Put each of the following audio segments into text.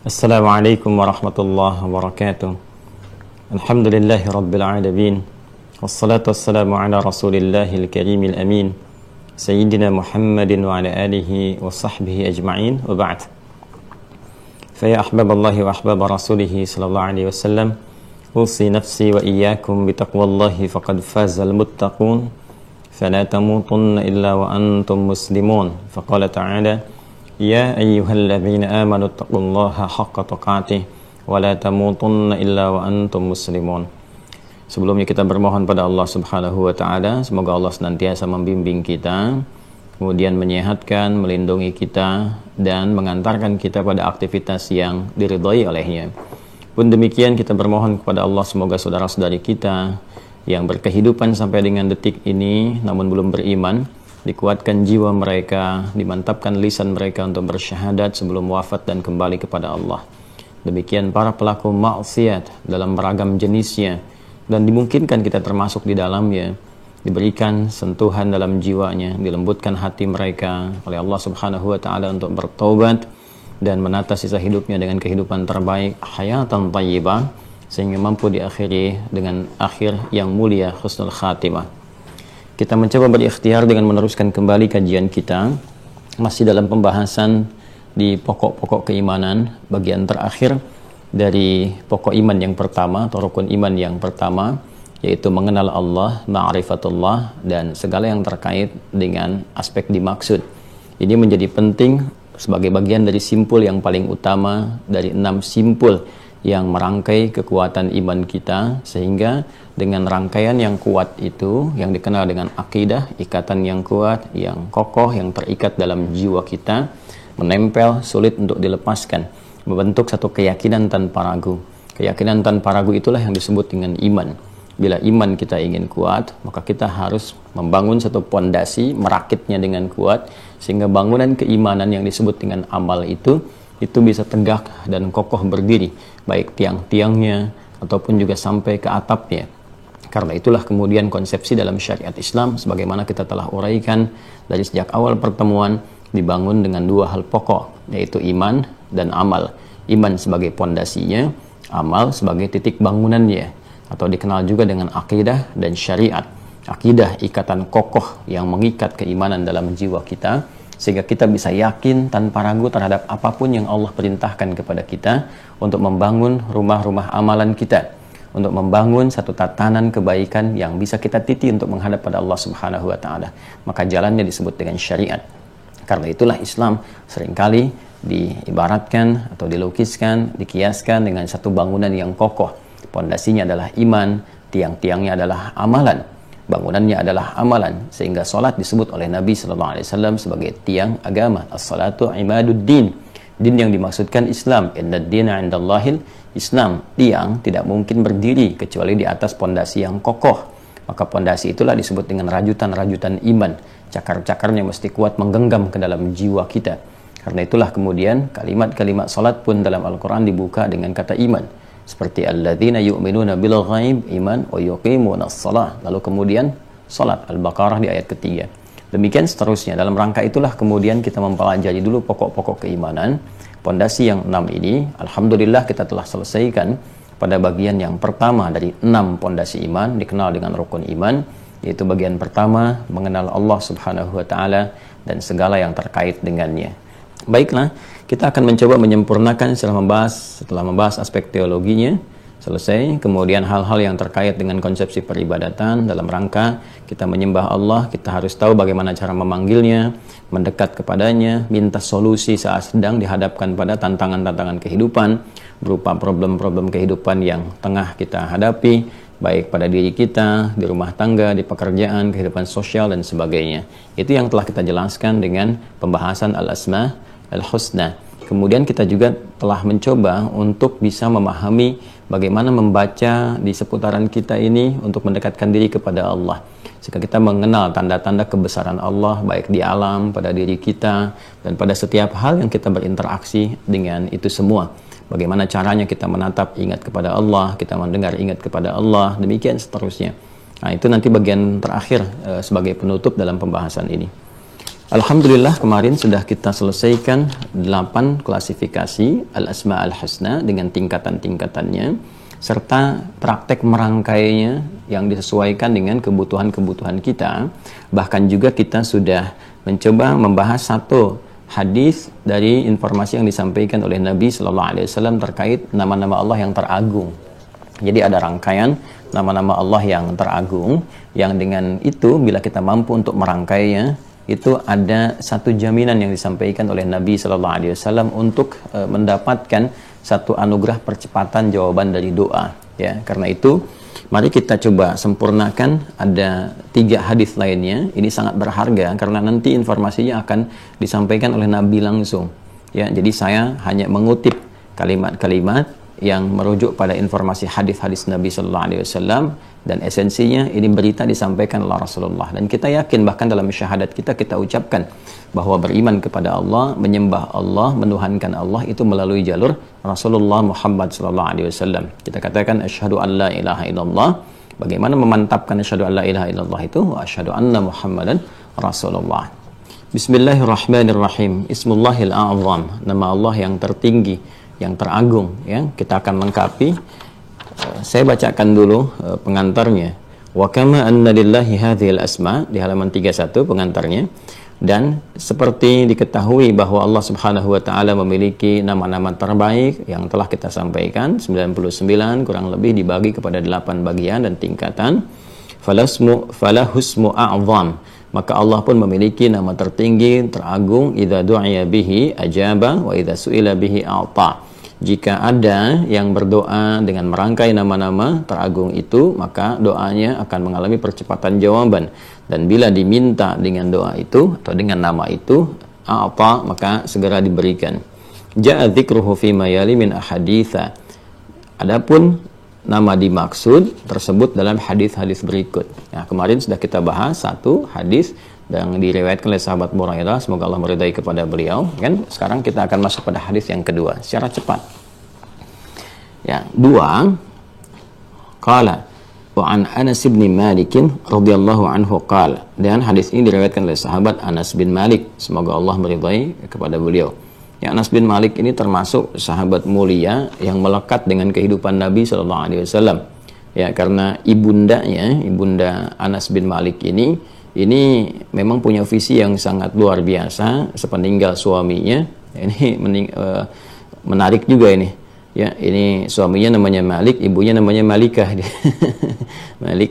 Assalamualaikum warahmatullahi wabarakatuh. Alhamdulillahi rabbil alamin. Wassalatu wassalamu ala rasulillahil karimil amin. Sayyidina Muhammadin wa ala alihi wa sahbihi ajma'in wa ba'd. Faya ahbaballahi wa ahbaba rasulihi sallallahu alaihi wasallam, usi nafsi wa iyyakum bitaqwallahi faqad fazal muttaqun. Fala tamutunna illa wa antum muslimun. Faqala ta'ala: Ya ayyuhalladzina amanu taqullaha haqqa tuqatih wa la tamutunna illa wa antum muslimun. Sebelumnya kita bermohon pada Allah Subhanahu wa taala, semoga Allah senantiasa membimbing kita, kemudian menyehatkan, melindungi kita dan mengantarkan kita pada aktivitas yang diridhai olehnya. Pun demikian kita bermohon kepada Allah semoga saudara-saudari kita yang berkehidupan sampai dengan detik ini namun belum beriman, dikuatkan jiwa mereka, dimantapkan lisan mereka untuk bersyahadat sebelum wafat dan kembali kepada Allah. Demikian para pelaku maksiat dalam beragam jenisnya, dan dimungkinkan kita termasuk di dalamnya, diberikan sentuhan dalam jiwanya, dilembutkan hati mereka oleh Allah Subhanahu wa taala untuk bertobat dan menata sisa hidupnya dengan kehidupan terbaik, hayatan thayyibah, sehingga mampu diakhiri dengan akhir yang mulia, husnul khatimah. Kita mencoba berikhtiar dengan meneruskan kembali kajian kita, masih dalam pembahasan di pokok-pokok keimanan, bagian terakhir dari pokok iman yang pertama atau rukun iman yang pertama, yaitu mengenal Allah, ma'rifatullah, dan segala yang terkait dengan aspek dimaksud. Ini menjadi penting sebagai bagian dari simpul yang paling utama dari 6 simpul yang merangkai kekuatan iman kita, sehingga dengan rangkaian yang kuat itu, yang dikenal dengan akidah, ikatan yang kuat, yang kokoh, yang terikat dalam jiwa kita, menempel, sulit untuk dilepaskan, membentuk satu keyakinan tanpa ragu. Keyakinan tanpa ragu itulah yang disebut dengan iman. Bila iman kita ingin kuat, maka kita harus membangun satu pondasi, merakitnya dengan kuat, sehingga bangunan keimanan yang disebut dengan amal itu bisa tegak dan kokoh berdiri, baik tiang-tiangnya ataupun juga sampai ke atapnya. Karena itulah kemudian konsepsi dalam syariat Islam, sebagaimana kita telah uraikan dari sejak awal pertemuan, dibangun dengan 2 hal pokok, yaitu iman dan amal. Iman sebagai pondasinya, amal sebagai titik bangunannya, atau dikenal juga dengan akidah dan syariat. Akidah, ikatan kokoh yang mengikat keimanan dalam jiwa kita, sehingga kita bisa yakin tanpa ragu terhadap apapun yang Allah perintahkan kepada kita untuk membangun rumah-rumah amalan kita, untuk membangun satu tatanan kebaikan yang bisa kita titi untuk menghadap pada Allah Subhanahu wa taala. Maka jalannya disebut dengan syariat. Karena itulah Islam seringkali diibaratkan atau dilukiskan, dikiaskan dengan satu bangunan yang kokoh. Pondasinya adalah iman, tiang-tiangnya adalah amalan, bangunannya adalah amalan, sehingga salat disebut oleh Nabi sallallahu alaihi wasallam sebagai tiang agama. As-salatu imaduddin. Din yang dimaksudkan Islam. Innad dina 'indallahil Islam. Tiang tidak mungkin berdiri kecuali di atas pondasi yang kokoh. Maka pondasi itulah disebut dengan rajutan-rajutan iman. Cakar-cakarnya mesti kuat menggenggam ke dalam jiwa kita. Karena itulah kemudian kalimat-kalimat salat pun dalam Al-Qur'an dibuka dengan kata iman. Seperti alladzina yu'minuna bil ghaib, iman, wa yuqimunas shalah. Lalu kemudian salat, Al-Baqarah di ayat ketiga. Demikian seterusnya. Dalam rangka itulah kemudian kita mempelajari dulu pokok-pokok keimanan. Pondasi yang 6 ini, alhamdulillah kita telah selesaikan pada bagian yang pertama dari 6 pondasi iman, dikenal dengan rukun iman, yaitu bagian pertama, mengenal Allah Subhanahu wa taala dan segala yang terkait dengannya. Baiklah, kita akan mencoba menyempurnakan setelah membahas aspek teologinya selesai, kemudian hal-hal yang terkait dengan konsepsi peribadatan. Dalam rangka kita menyembah Allah, kita harus tahu bagaimana cara memanggilnya, mendekat kepadanya, minta solusi saat sedang dihadapkan pada tantangan-tantangan kehidupan, berupa problem-problem kehidupan yang tengah kita hadapi, baik pada diri kita, di rumah tangga, di pekerjaan, kehidupan sosial, dan sebagainya. Itu yang telah kita jelaskan dengan pembahasan al-asma al-husna. Kemudian kita juga telah mencoba untuk bisa memahami bagaimana membaca di seputaran kita ini untuk mendekatkan diri kepada Allah. Jika kita mengenal tanda-tanda kebesaran Allah, baik di alam, pada diri kita, dan pada setiap hal yang kita berinteraksi dengan itu semua. Bagaimana caranya kita menatap ingat kepada Allah, kita mendengar ingat kepada Allah, demikian seterusnya. Nah, itu nanti bagian terakhir sebagai penutup dalam pembahasan ini. Alhamdulillah kemarin sudah kita selesaikan 8 klasifikasi al-asma al-husna dengan tingkatan-tingkatannya serta praktek merangkainya yang disesuaikan dengan kebutuhan-kebutuhan kita. Bahkan juga kita sudah mencoba membahas satu hadis dari informasi yang disampaikan oleh Nabi Sallallahu Alaihi Wasallam terkait nama-nama Allah yang teragung. Jadi ada rangkaian nama-nama Allah yang teragung yang dengan itu bila kita mampu untuk merangkainya, itu ada satu jaminan yang disampaikan oleh Nabi Sallallahu Alaihi Wasallam untuk mendapatkan satu anugerah percepatan jawaban dari doa. Ya, karena itu mari kita coba sempurnakan. Ada 3 hadis lainnya. Ini sangat berharga karena nanti informasinya akan disampaikan oleh Nabi langsung. Ya, jadi saya hanya mengutip kalimat-kalimat yang merujuk pada informasi hadis-hadis Nabi Sallallahu Alaihi Wasallam, dan esensinya ini berita disampaikan oleh Rasulullah, dan kita yakin bahkan dalam syahadat kita ucapkan bahwa beriman kepada Allah, menyembah Allah, menuhankan Allah itu melalui jalur Rasulullah Muhammad Sallallahu Alaihi Wasallam. Kita katakan asyhadu an la ilaha illallah. Bagaimana memantapkan asyhadu an la ilaha illallah itu? Wa asyhadu anna Muhammadan Rasulullah. Bismillahirrahmanirrahim. Ismullahil a'zam, nama Allah yang tertinggi, yang teragung, ya. Kita akan lengkapi. Saya bacakan dulu pengantarnya. Wa kama anna lillahi hadhil asma, di halaman 31 pengantarnya. Dan seperti diketahui bahwa Allah Subhanahu wa taala memiliki nama-nama terbaik yang telah kita sampaikan, 99 kurang lebih dibagi kepada 8 bagian dan tingkatan. Falahusmu a'zam, maka Allah pun memiliki nama tertinggi, teragung. Idza du'iya bihi ajaba wa idza su'ila bihi a'ta. Jika ada yang berdoa dengan merangkai nama-nama teragung itu, maka doanya akan mengalami percepatan jawaban. Dan bila diminta dengan doa itu atau dengan nama itu, a'ta, maka segera diberikan. Ja'a dzikruhu fi ma yali min ahaditsa. Adapun nama dimaksud tersebut dalam hadis-hadis berikut. Nah, kemarin sudah kita bahas satu hadis yang diriwayatkan oleh sahabat Burairah, semoga Allah meridai kepada beliau, kan? Sekarang kita akan masuk pada hadis yang kedua secara cepat. Ya, 2. Qala wa an Anas bin Malik radhiyallahu anhu qala. Dan hadis ini diriwayatkan oleh sahabat Anas bin Malik, semoga Allah meridai kepada beliau. Ya, Anas bin Malik ini termasuk sahabat mulia yang melekat dengan kehidupan Nabi sallallahu alaihi wasallam. Ya, karena ibundanya, ibunda Anas bin Malik ini memang punya visi yang sangat luar biasa sepeninggal suaminya. Ini menarik juga ini. Ya, ini suaminya namanya Malik, ibunya namanya Malikah.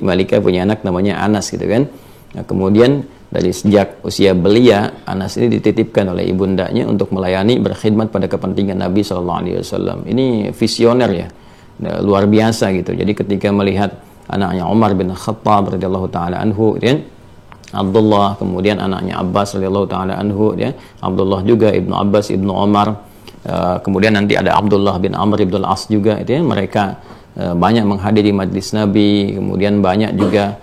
Malikah punya anak namanya Anas gitu kan. Nah, kemudian dari sejak usia belia, Anas ini dititipkan oleh ibundanya untuk melayani, berkhidmat pada kepentingan Nabi Sallallahu Alaihi Wasallam. Ini visioner ya, luar biasa gitu. Jadi ketika melihat anaknya Umar bin Khattab radhiyallahu taala anhu, ya, Abdullah, kemudian anaknya Abbas radhiyallahu taala anhu, ya, Abdullah juga ibnu Abbas ibnu Umar, kemudian nanti ada Abdullah bin Amr ibn al-As juga, itu ya, mereka banyak menghadiri majlis Nabi, kemudian banyak juga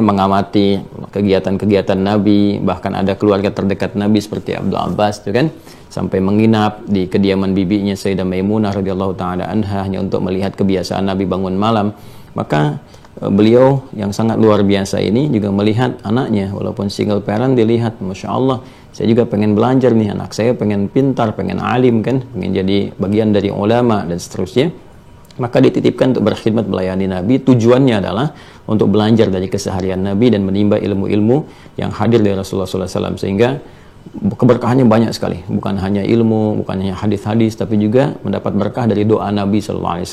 mengamati kegiatan-kegiatan Nabi, bahkan ada keluarga terdekat Nabi seperti Abdul Abbas itu kan, sampai menginap di kediaman bibinya Sayyidah Maimunah radhiyallahu taala anha hanya untuk melihat kebiasaan Nabi bangun malam. Maka beliau yang sangat luar biasa ini juga melihat anaknya, walaupun single parent, dilihat, Masya Allah, saya juga pengen belajar nih, anak saya pengen pintar, pengen alim kan, pengen jadi bagian dari ulama dan seterusnya. Maka dititipkan untuk berkhidmat melayani Nabi. Tujuannya adalah untuk belajar dari keseharian Nabi dan menimba ilmu-ilmu yang hadir dari Rasulullah SAW, sehingga keberkahannya banyak sekali, bukan hanya ilmu, bukan hanya hadis-hadis, tapi juga mendapat berkah dari doa Nabi SAW.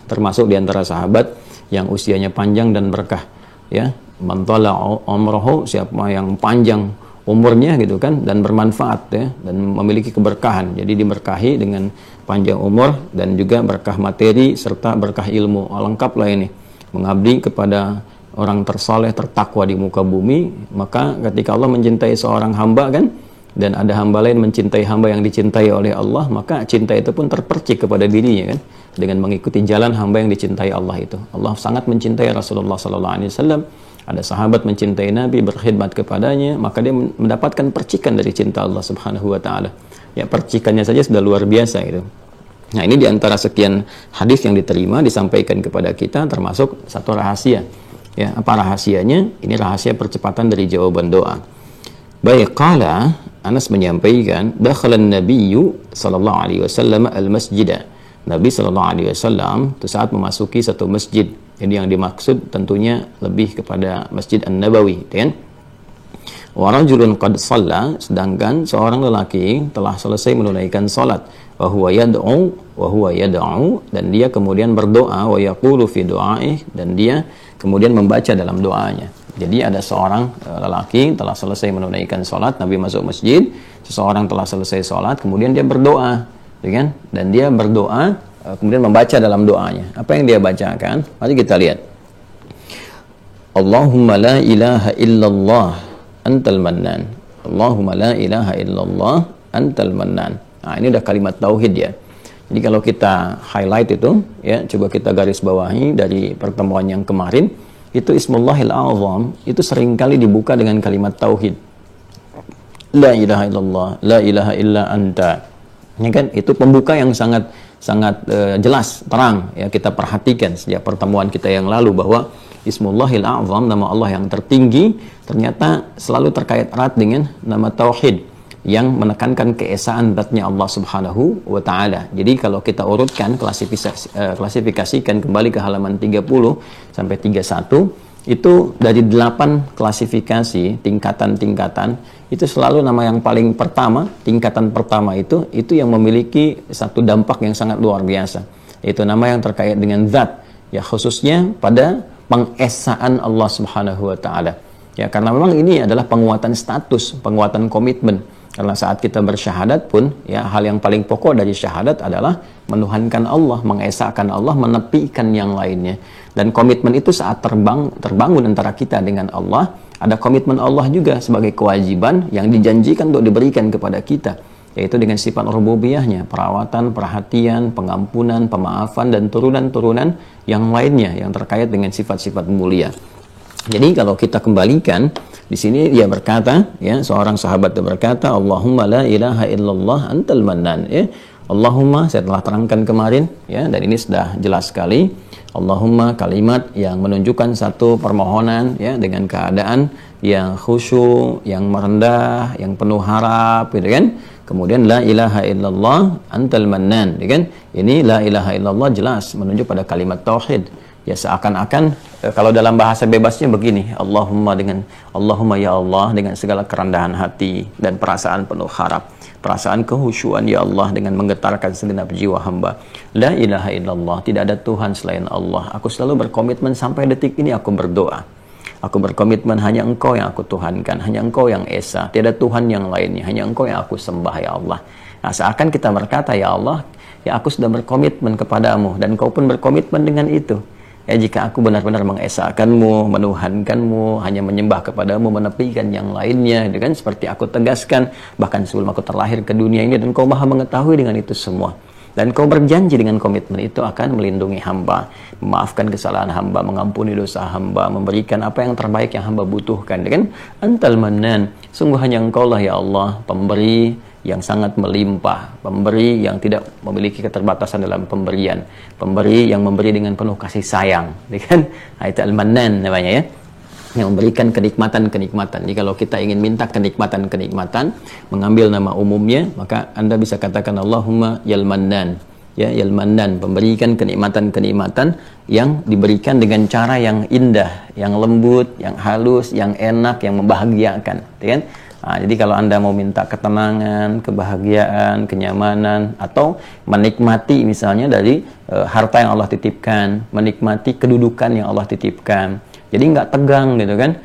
Termasuk di antara sahabat yang usianya panjang dan berkah, ya, man tala umruhu, siapa yang panjang umurnya gitu kan, dan bermanfaat, ya, dan memiliki keberkahan. Jadi diberkahi dengan panjang umur dan juga berkah materi serta berkah ilmu. Lengkaplah ini, mengabdi kepada orang tersaleh, tertakwa di muka bumi. Maka ketika Allah mencintai seorang hamba kan, dan ada hamba lain mencintai hamba yang dicintai oleh Allah, maka cinta itu pun terpercik kepada dirinya kan, dengan mengikuti jalan hamba yang dicintai Allah itu. Allah sangat mencintai Rasulullah SAW. Ada sahabat mencintai Nabi, berkhidmat kepadanya, maka dia mendapatkan percikan dari cinta Allah Subhanahu wa taala. Ya, percikannya saja sudah luar biasa itu. Nah, ini diantara sekian hadis yang diterima disampaikan kepada kita, termasuk satu rahasia. Ya, apa rahasianya? Ini rahasia percepatan dari jawaban doa. Baik, qala Anas menyampaikan, dakhalan nabiyyu sallallahu alaihi wasallam al-masjid. Nabi sallallahu alaihi wasallam saat memasuki satu masjid. Ini yang dimaksud tentunya lebih kepada Masjid An-Nabawi, kan? Wa rajulun qad shalla, sedangkan seorang lelaki telah selesai menunaikan salat, wa huwa yad'u dan dia kemudian berdoa, wa yaqulu fi du'aih, dan dia kemudian membaca dalam doanya. Jadi ada seorang lelaki telah selesai menunaikan salat, Nabi masuk masjid, seseorang telah selesai salat, kemudian dia berdoa, kan? Dan dia berdoa kemudian membaca dalam doanya. Apa yang dia bacakan? Mari kita lihat. Allahumma la ilaha illallah antal mannan. Allahumma la ilaha illallah antal mannan. Nah, ini udah kalimat tauhid ya. Jadi kalau kita highlight itu, ya, coba kita garis bawahi dari pertemuan yang kemarin, itu Ismullahil Azam itu seringkali dibuka dengan kalimat tauhid. La ilaha illallah, la ilaha illa anta. Ini kan itu pembuka yang sangat jelas, terang ya, kita perhatikan sejak pertemuan kita yang lalu bahwa Ismullahil Azam, nama Allah yang tertinggi, ternyata selalu terkait erat dengan nama tauhid yang menekankan keesaan zatnya Allah Subhanahu wa taala. Jadi kalau kita urutkan, klasifikasikan kembali ke halaman 30 sampai 31, itu dari 8 klasifikasi tingkatan-tingkatan, itu selalu nama yang paling pertama, tingkatan pertama itu yang memiliki satu dampak yang sangat luar biasa. Yaitu nama yang terkait dengan zat, ya, khususnya pada pengesaan Allah Subhanahu wa taala. Ya, karena memang ini adalah penguatan status, penguatan komitmen. Karena saat kita bersyahadat pun, ya, hal yang paling pokok dari syahadat adalah menuhankan Allah, mengesahkan Allah, menepikan yang lainnya. Dan komitmen itu saat terbangun antara kita dengan Allah, ada komitmen Allah juga sebagai kewajiban yang dijanjikan untuk diberikan kepada kita, yaitu dengan sifat rububiyahnya, perawatan, perhatian, pengampunan, pemaafan, dan turunan-turunan yang lainnya yang terkait dengan sifat-sifat mulia. Jadi kalau kita kembalikan di sini, dia berkata, ya, seorang sahabat dia berkata, Allahumma la ilaha illallah antal mannan, ya. Allahumma, saya telah terangkan kemarin, ya, dan ini sudah jelas sekali. Allahumma, kalimat yang menunjukkan satu permohonan, ya, dengan keadaan yang khusyuk, yang merendah, yang penuh harap, gitu kan. Kemudian la ilaha illallah antal mannan, gitu kan. Ini la ilaha illallah jelas menunjuk pada kalimat tauhid. Ya, seakan-akan kalau dalam bahasa bebasnya begini, Allahumma ya Allah dengan segala kerendahan hati dan perasaan penuh harap, perasaan kehusyuan ya Allah dengan menggetarkan segenap jiwa hamba. La ilaha illallah, tidak ada Tuhan selain Allah. Aku selalu berkomitmen sampai detik ini aku berdoa. Aku berkomitmen hanya Engkau yang aku tuhankan, hanya Engkau yang esa, tidak ada Tuhan yang lainnya, hanya Engkau yang aku sembah ya Allah. Nah, seakan kita berkata, ya Allah, ya aku sudah berkomitmen kepadamu dan Engkau pun berkomitmen dengan itu. Ya, jika aku benar-benar mengesahkanmu, menuhankanmu, hanya menyembah kepadamu, menepikan yang lainnya, kan, seperti aku tegaskan bahkan sebelum aku terlahir ke dunia ini, dan Kau maha mengetahui dengan itu semua. Dan Kau berjanji dengan komitmen itu akan melindungi hamba, memaafkan kesalahan hamba, mengampuni dosa hamba, memberikan apa yang terbaik yang hamba butuhkan, kan? Antal mannan, sungguh hanya Engkau lah ya Allah, pemberi yang sangat melimpah, pemberi yang tidak memiliki keterbatasan dalam pemberian, pemberi yang memberi dengan penuh kasih sayang, kan? Nah, itu al-mannan namanya, ya, yang memberikan kenikmatan-kenikmatan. Jadi kalau kita ingin minta kenikmatan-kenikmatan, mengambil nama umumnya, maka Anda bisa katakan Allahumma yal mannan, ya, yal mannan, memberikan kenikmatan-kenikmatan yang diberikan dengan cara yang indah, yang lembut, yang halus, yang enak, yang membahagiakan, kan? Nah, jadi kalau Anda mau minta ketenangan, kebahagiaan, kenyamanan, atau menikmati misalnya dari harta yang Allah titipkan, menikmati kedudukan yang Allah titipkan, jadi nggak tegang gitu kan,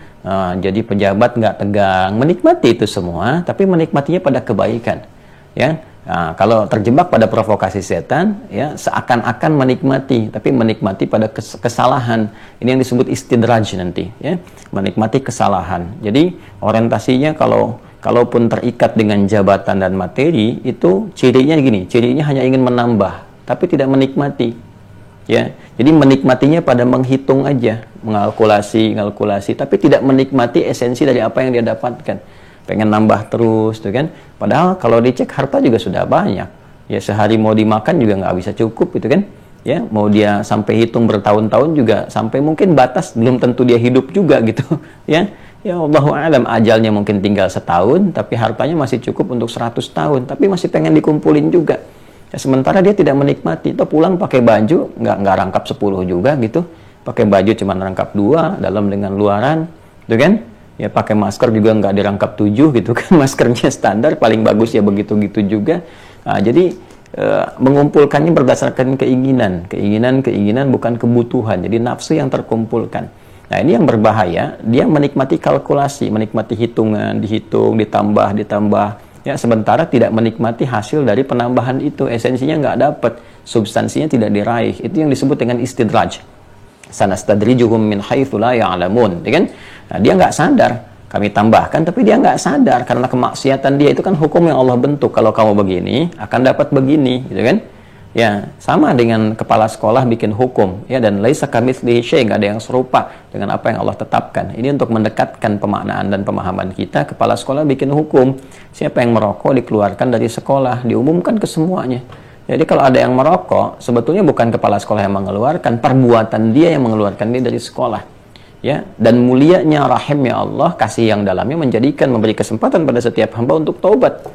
jadi pejabat nggak tegang, menikmati itu semua, tapi menikmatinya pada kebaikan, ya. Nah, kalau terjebak pada provokasi setan, ya, seakan-akan menikmati, tapi menikmati pada kesalahan. Ini yang disebut istidraj nanti, ya, menikmati kesalahan. Jadi orientasinya kalaupun terikat dengan jabatan dan materi, itu cirinya gini, cirinya hanya ingin menambah, tapi tidak menikmati, ya. Jadi menikmatinya pada menghitung aja, mengalkulasi, tapi tidak menikmati esensi dari apa yang dia dapatkan. Pengen nambah terus, tuh kan. Padahal kalau dicek harta juga sudah banyak. Ya, sehari mau dimakan juga nggak bisa cukup, gitu kan. Ya, mau dia sampai hitung bertahun-tahun juga sampai mungkin batas belum tentu dia hidup juga gitu. Ya, Ya Allahu a'lam, ajalnya mungkin tinggal setahun, tapi hartanya masih cukup untuk 100 tahun, tapi masih pengen dikumpulin juga. Ya, sementara dia tidak menikmati, atau pulang pakai baju, nggak rangkap 10 juga gitu, pakai baju cuma rangkap 2, dalam dengan luaran, gitu kan? Ya pakai masker juga nggak dirangkap 7 gitu kan, maskernya standar, paling bagus ya begitu-gitu juga. Nah, jadi mengumpulkannya berdasarkan keinginan bukan kebutuhan, jadi nafsu yang terkumpulkan. Nah ini yang berbahaya, dia menikmati kalkulasi, menikmati hitungan, dihitung, ditambah, ya sementara tidak menikmati hasil dari penambahan itu, esensinya nggak dapat, substansinya tidak diraih. Itu yang disebut dengan istidraj. Sanastadrijuhum min haitsu la ya'lamun, ya kan? Nah, dia nggak sadar, kami tambahkan, tapi dia nggak sadar karena kemaksiatan dia itu kan hukum yang Allah bentuk. Kalau kamu begini, akan dapat begini, gitu kan? Ya, sama dengan kepala sekolah bikin hukum, ya, dan laisa kamitslihi syai', nggak ada yang serupa dengan apa yang Allah tetapkan. Ini untuk mendekatkan pemaknaan dan pemahaman kita. Kepala sekolah bikin hukum, siapa yang merokok dikeluarkan dari sekolah, diumumkan ke semuanya. Jadi kalau ada yang merokok, sebetulnya bukan kepala sekolah yang mengeluarkan, perbuatan dia yang mengeluarkan dia dari sekolah. Ya, dan mulianya rahimnya Allah, kasih yang dalamnya menjadikan, memberi kesempatan pada setiap hamba untuk taubat.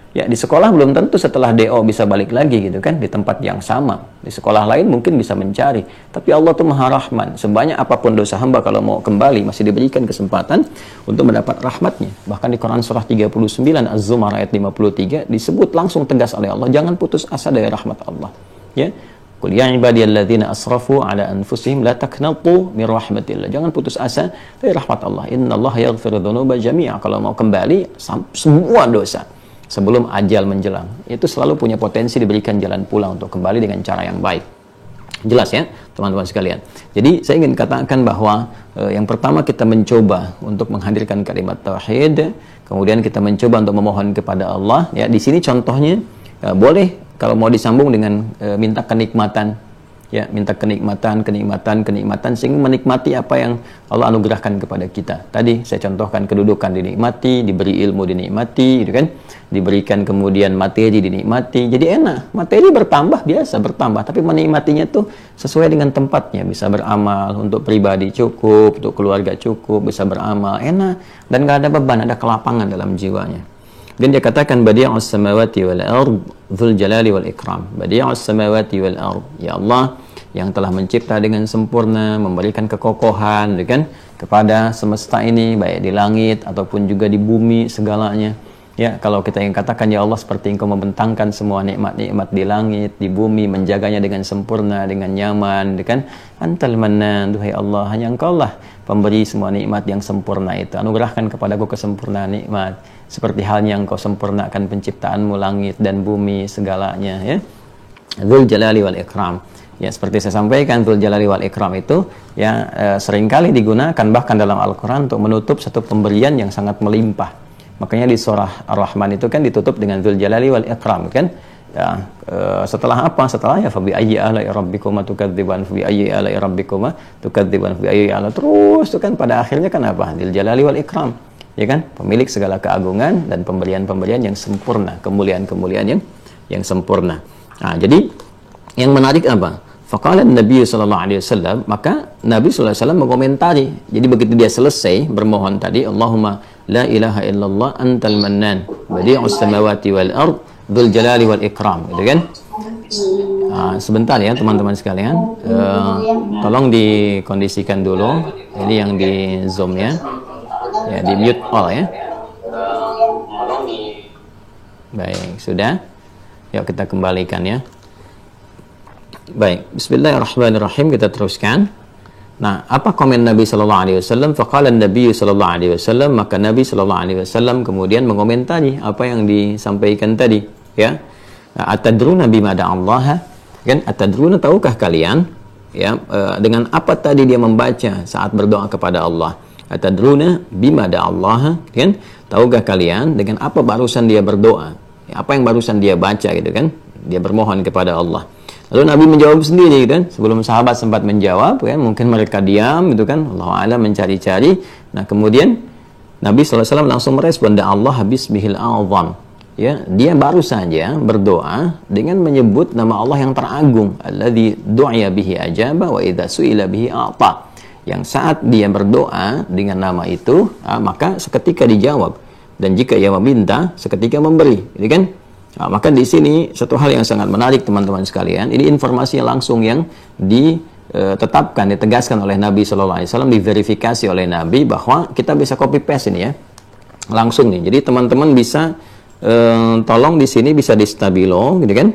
Ya, di sekolah belum tentu setelah DO bisa balik lagi gitu kan, di tempat yang sama. Di sekolah lain mungkin bisa mencari. Tapi Allah tuh Maha Rahman. Sebanyak apapun dosa hamba, kalau mau kembali masih diberikan kesempatan untuk mendapat rahmatnya. Bahkan di Quran surah 39 Az-Zumar ayat 53 disebut langsung tegas oleh Allah, jangan putus asa dari rahmat Allah. Ya. Qul ya ibadiyalladzina asrafu ala anfusihim la taqnatu min rahmatillah. Jangan putus asa dari rahmat Allah. Innallaha yaghfiru dzunuba jami'a. Kalau mau kembali semua dosa sebelum ajal menjelang, itu selalu punya potensi diberikan jalan pulang untuk kembali dengan cara yang baik. Jelas ya teman-teman sekalian. Jadi saya ingin katakan bahwa yang pertama kita mencoba untuk menghadirkan kalimat tauhid, kemudian kita mencoba untuk memohon kepada Allah. Ya, di sini contohnya boleh kalau mau disambung dengan minta kenikmatan. Ya, minta kenikmatan sehingga menikmati apa yang Allah anugerahkan kepada kita. Tadi saya contohkan kedudukan dinikmati, diberi ilmu dinikmati, gitu kan? Diberikan kemudian materi dinikmati. Jadi enak, materi bertambah biasa bertambah, tapi menikmatinya tuh sesuai dengan tempatnya, bisa beramal untuk pribadi cukup, untuk keluarga cukup, bisa beramal enak dan nggak ada beban, ada kelapangan dalam jiwanya. Dan dia katakan badi'us samawati wal ard dzul jalali wal ikram. Badi'us samawati wal ard, ya Allah yang telah mencipta dengan sempurna, memberikan kekokohan, kan, kepada semesta ini, baik di langit ataupun juga di bumi segalanya. Ya, kalau kita ingin katakan ya Allah seperti Engkau membentangkan semua nikmat-nikmat di langit, di bumi, menjaganya dengan sempurna, dengan nyaman, kan? Antal mannan, duhai Allah, hanya Engkau lah pemberi semua nikmat yang sempurna itu. Anugerahkan kepadaku kesempurnaan nikmat, seperti halnya Engkau sempurnakan penciptaanmu langit dan bumi segalanya, ya. Dzul jalali wal ikram. Ya, seperti saya sampaikan, Dzul jalali wal ikram itu ya seringkali digunakan bahkan dalam Al-Qur'an untuk menutup satu pemberian yang sangat melimpah. Makanya di surah Ar-Rahman itu kan ditutup dengan Dzul jalali wal ikram, kan? Ya, setelah apa? Setelah ya fa bi ayyi ala'i rabbikuma tukadziban, fa bi ayyi ala'i rabbikuma tukadziban, fa bi ayyi ala, terus itu kan pada akhirnya kan apa? Dzul jalali wal ikram. Ya kan? Pemilik segala keagungan dan pemberian-pemberian yang sempurna, kemuliaan-kemuliaan yang sempurna. Nah, jadi yang menarik apa? Faqala Nabi sallallahu alaihi wasallam, maka Nabi sallallahu alaihi wasallam mengomentari. Jadi begitu dia selesai bermohon tadi, Allahumma la ilaha illallah antal mannan badi'us samawati wal ard dzul jalali wal ikram, gitu kan? Sebentar ya teman-teman sekalian, tolong dikondisikan dulu. Ini yang di Zoom ya. Ya, di mute all ya. Baik, sudah. Yuk kita kembalikan ya. Baik, bismillahirrahmanirrahim, kita teruskan. Nah, apa komen Nabi sallallahu alaihi wasallam? Faqala Nabi sallallahu alaihi wasallam, maka Nabi sallallahu alaihi wasallam kemudian mengomentari apa yang disampaikan tadi, ya. Atadruna bima Allah? Kan atadruna, tahukah kalian ya dengan apa tadi dia membaca saat berdoa kepada Allah? Atadruna bima Allah? Kan? Tahukah kalian dengan apa barusan dia berdoa? Ya, apa yang barusan dia baca gitu kan? Dia bermohon kepada Allah. Lalu Nabi menjawab sendiri kan, sebelum sahabat sempat menjawab kan, mungkin mereka diam gitu kan, Allah a'lam, mencari-cari. Nah, kemudian Nabi SAW langsung merespon, da Allah bismihil a'zam. Ya, dia baru saja berdoa dengan menyebut nama Allah yang teragung, alladzi du'iya bihi ajaba wa idza su'ila bihi a'ta. yang saat dia berdoa dengan nama itu, maka seketika dijawab, dan jika ia meminta seketika memberi, gitu kan? Maka di sini satu hal yang sangat menarik teman-teman sekalian, ini informasi langsung yang ditetapkan, ditegaskan oleh Nabi Shallallahu Alaihi Wasallam, diverifikasi oleh Nabi bahwa kita bisa copy paste ini ya, langsung nih. Jadi teman-teman bisa tolong di sini bisa di stabilo, gitu kan?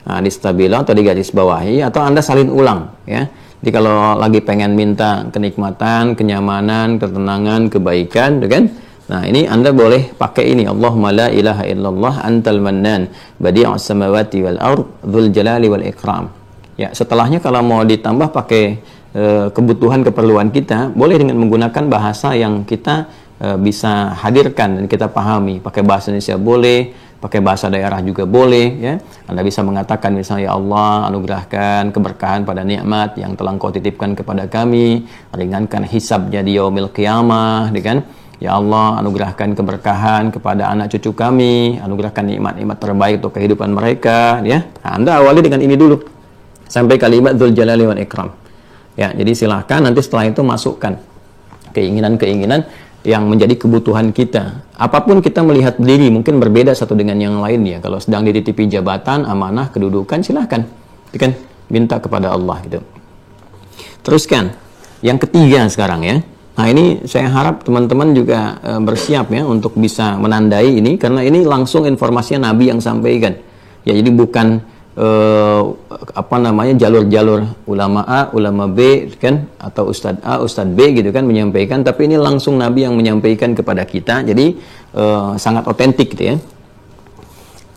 Nah, di stabilo atau di garis bawahi, atau Anda salin ulang ya. Jadi kalau lagi pengen minta kenikmatan, kenyamanan, ketenangan, kebaikan, gitu kan? Nah, ini Anda boleh pakai ini, Allahumma la ilaha illallah antal mannan badi'us samawati wal ard dzul jalali wal ikram. Ya, setelahnya kalau mau ditambah pakai kebutuhan keperluan kita, boleh dengan menggunakan bahasa yang kita bisa hadirkan dan kita pahami. Pakai bahasa Indonesia boleh, pakai bahasa daerah juga boleh ya. Anda bisa mengatakan misalnya, ya Allah, anugerahkan keberkahan pada nikmat yang telah Engkau titipkan kepada kami, ringankan hisabnya di yaumil qiyamah, kan? Ya Allah, anugerahkan keberkahan kepada anak cucu kami, anugerahkan nikmat-nikmat terbaik untuk kehidupan mereka ya. Nah, Anda awali dengan ini dulu sampai kalimat dzul jalali wal ikram. Ya, jadi silahkan nanti setelah itu masukkan keinginan-keinginan yang menjadi kebutuhan kita. Apapun kita melihat diri mungkin berbeda satu dengan yang lainnya. Kalau sedang dititipi jabatan, amanah, kedudukan, silahkan kan minta kepada Allah gitu. Teruskan yang ketiga sekarang ya. Nah, ini saya harap teman-teman juga bersiap ya untuk bisa menandai ini, karena ini langsung informasinya Nabi yang sampaikan. Ya, jadi bukan jalur-jalur ulama A, ulama B kan, atau Ustadz A, Ustadz B gitu kan menyampaikan, tapi ini langsung Nabi yang menyampaikan kepada kita. Jadi sangat otentik gitu ya.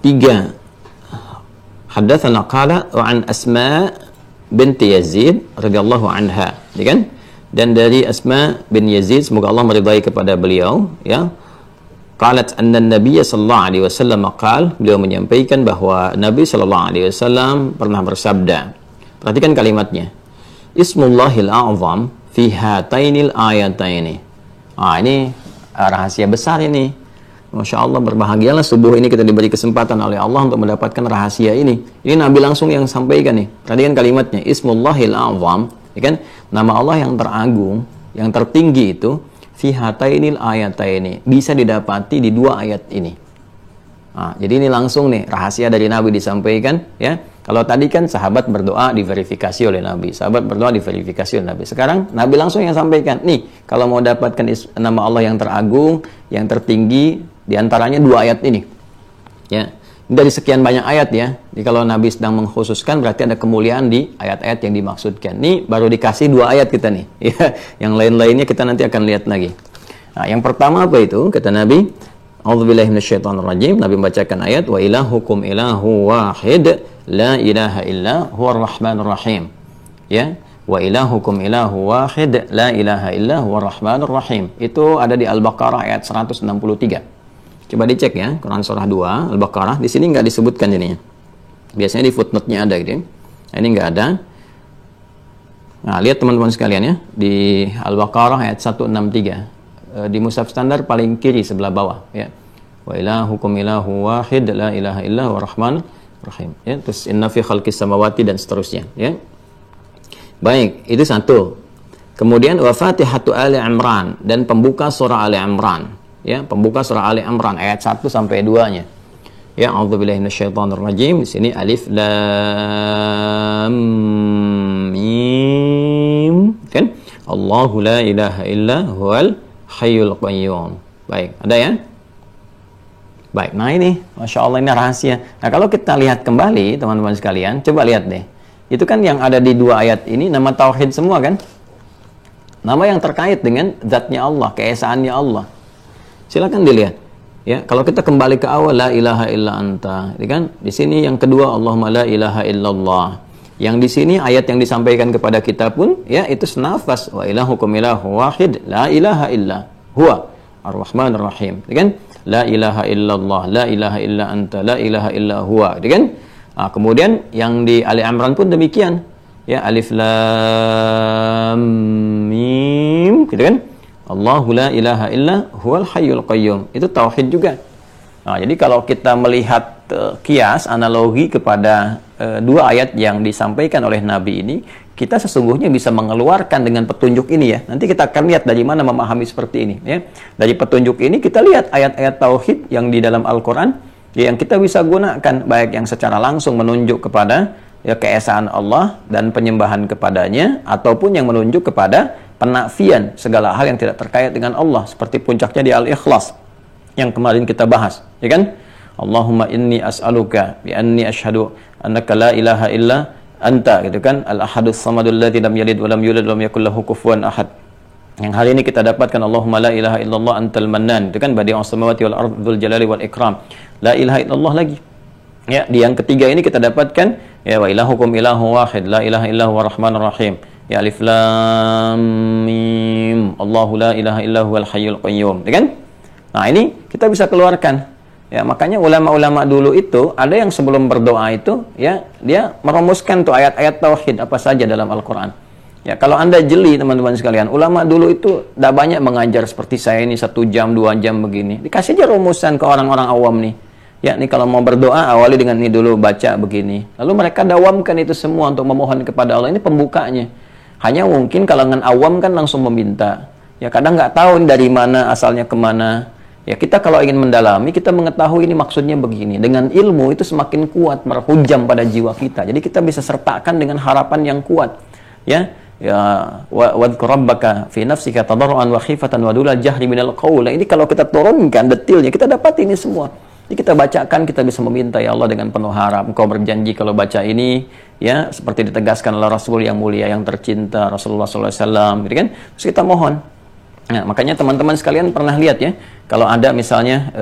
3. Haddatsana qala wa an Asma binti Yazid radhiyallahu anha, ya kan? Dan dari Asma bin Yazid, semoga Allah meridai kepada beliau ya. Qalat anna Nabiy sallallahu alaihi wasallam qala, beliau menyampaikan bahwa Nabi sallallahu alaihi wasallam pernah bersabda. Perhatikan kalimatnya. Ismullahil a'zam fi hatainil ayataini. Ini rahasia besar ini. Masya Allah, berbahagialah subuh ini kita diberi kesempatan oleh Allah untuk mendapatkan rahasia ini. Ini Nabi langsung yang sampaikan nih. Perhatikan kalimatnya. Ismullahil a'zam, ya kan? Nama Allah yang teragung, yang tertinggi itu fi hatainil ayataini, bisa didapati di dua ayat ini. Jadi ini langsung nih rahasia dari Nabi disampaikan ya. Kalau tadi kan sahabat berdoa diverifikasi oleh Nabi, sahabat berdoa diverifikasi oleh Nabi. Sekarang Nabi langsung yang sampaikan, nih kalau mau dapatkan nama Allah yang teragung, yang tertinggi, diantaranya dua ayat ini. Ya, dari sekian banyak ayat ya. Jadi kalau Nabi sedang mengkhususkan berarti ada kemuliaan di ayat-ayat yang dimaksudkan. Nih baru dikasih dua ayat kita nih. Ya, yang lain-lainnya kita nanti akan lihat lagi. Nah, yang pertama apa itu? Kata Nabi, A'udzubillahi minasyaitonirrajim. Nabi membacakan ayat, wa ilahukum ilahu wahid la ilaha illa huwar rahmanur rahim. Ya, wa ilahukum ilahu wahid la ilaha illa huwar rahmanur rahim. Itu ada di Al-Baqarah ayat 163. Coba dicek ya, Quran surah 2 Al-Baqarah. Di sini nggak disebutkan jadinya. Biasanya di footnote-nya ada gitu. Nah, ini nggak ada. Nah, lihat teman-teman sekalian ya, di Al-Baqarah ayat 163. Di mushaf standar paling kiri sebelah bawah ya. Wa ilahukum ilahu wahid la ilaha illa huwa rahmanur rahim. Ya, terus inna fi khalqis samawati dan seterusnya ya. Baik, itu satu. Kemudian wa Fatihatu Ali Imran, dan pembuka surah Ali Imran. Ya, pembuka surah Ali Imran ayat 1 sampai 2-nya. Ya, a'udzubillahi minasyaitonirrajim. Di sini alif lam mim. Kan? Allahu la ilaha illa huwal hayyul qayyum. Baik, ada ya? Baik, nah ini Masya Allah, ini rahasia. Nah, kalau kita lihat kembali teman-teman sekalian, coba lihat deh. Itu kan yang ada di dua ayat ini nama tauhid semua kan? Nama yang terkait dengan zatnya Allah, keesaannya Allah. Silakan dilihat. Ya, kalau kita kembali ke awal la ilaha illa anta, ya kan? Di sini yang kedua Allahumma la ilaha illallah. Yang di sini ayat yang disampaikan kepada kita pun ya itu senafas, wa ilahukum ilahu wahid la ilaha illa huwa ar-rahmanur rahim. Ya kan? La ilaha illallah, la ilaha illa anta, la ilaha illa huwa. Ya kan? Nah, kemudian yang di Ali Imran pun demikian. Ya, alif lam mim, gitu kan? Allahu la ilaha illa huwal hayyul qayyum. Itu tauhid juga. Nah, jadi kalau kita melihat kias analogi kepada dua ayat yang disampaikan oleh Nabi ini, kita sesungguhnya bisa mengeluarkan dengan petunjuk ini ya. Nanti kita akan lihat dari mana memahami seperti ini ya. Dari petunjuk ini kita lihat ayat-ayat tauhid yang di dalam Al-Qur'an ya, yang kita bisa gunakan, baik yang secara langsung menunjuk kepada ya keesaan Allah dan penyembahan kepadanya, ataupun yang menunjuk kepada penafian segala hal yang tidak terkait dengan Allah, seperti puncaknya di Al-Ikhlas yang kemarin kita bahas, ya kan? Allahumma inni as'aluka bi anni asyhadu annaka la ilaha illa anta, gitu kan? Al-ahadus samadul ladzi lam yalid wa lam yulad wa lam yakul lahu kufuwan ahad. Yang hari ini kita dapatkan Allahumma la ilaha illallah antal mannan, itu kan badi'us samawati wal ardi dzul jalali wal ikram. La ilaha illallah lagi. Ya, di yang ketiga ini kita dapatkan ya wa ilahukum ilahu wahid la ilaha illahu warahmanur rahim. Ya alif lam mim Allahu la ilaha illahu wal hayyul qayyum, ya kan? Nah, ini kita bisa keluarkan. Ya, makanya ulama-ulama dulu itu ada yang sebelum berdoa itu ya dia merumuskan tuh ayat-ayat tauhid apa saja dalam Al-Qur'an. Ya, kalau Anda jeli teman-teman sekalian, ulama dulu itu tidak banyak mengajar seperti saya ini 1 jam 2 jam begini. Dikasih aja rumusan ke orang-orang awam nih. Ya, nih kalau mau berdoa awali dengan ini dulu, baca begini. Lalu mereka dawamkan itu semua untuk memohon kepada Allah. Ini pembukanya. Hanya mungkin kalangan awam kan langsung meminta. Ya, kadang nggak tahu dari mana asalnya kemana. Ya, kita kalau ingin mendalami, kita mengetahui ini maksudnya begini. Dengan ilmu itu semakin kuat merhujam pada jiwa kita. Jadi kita bisa sertakan dengan harapan yang kuat. Ya, wadhkur rabbaka fi nafsika tadarruan wa khifatan wa dulal jahri minal qaul. Ini kalau kita turunkan detailnya, kita dapat ini semua. Jadi kita bacakan, kita bisa meminta, ya Allah dengan penuh harap. Engkau berjanji kalau baca ini, ya seperti ditegaskan oleh Rasul yang mulia, yang tercinta, Rasulullah SAW, gitu kan? Terus kita mohon. Nah, makanya teman-teman sekalian pernah lihat ya, kalau ada misalnya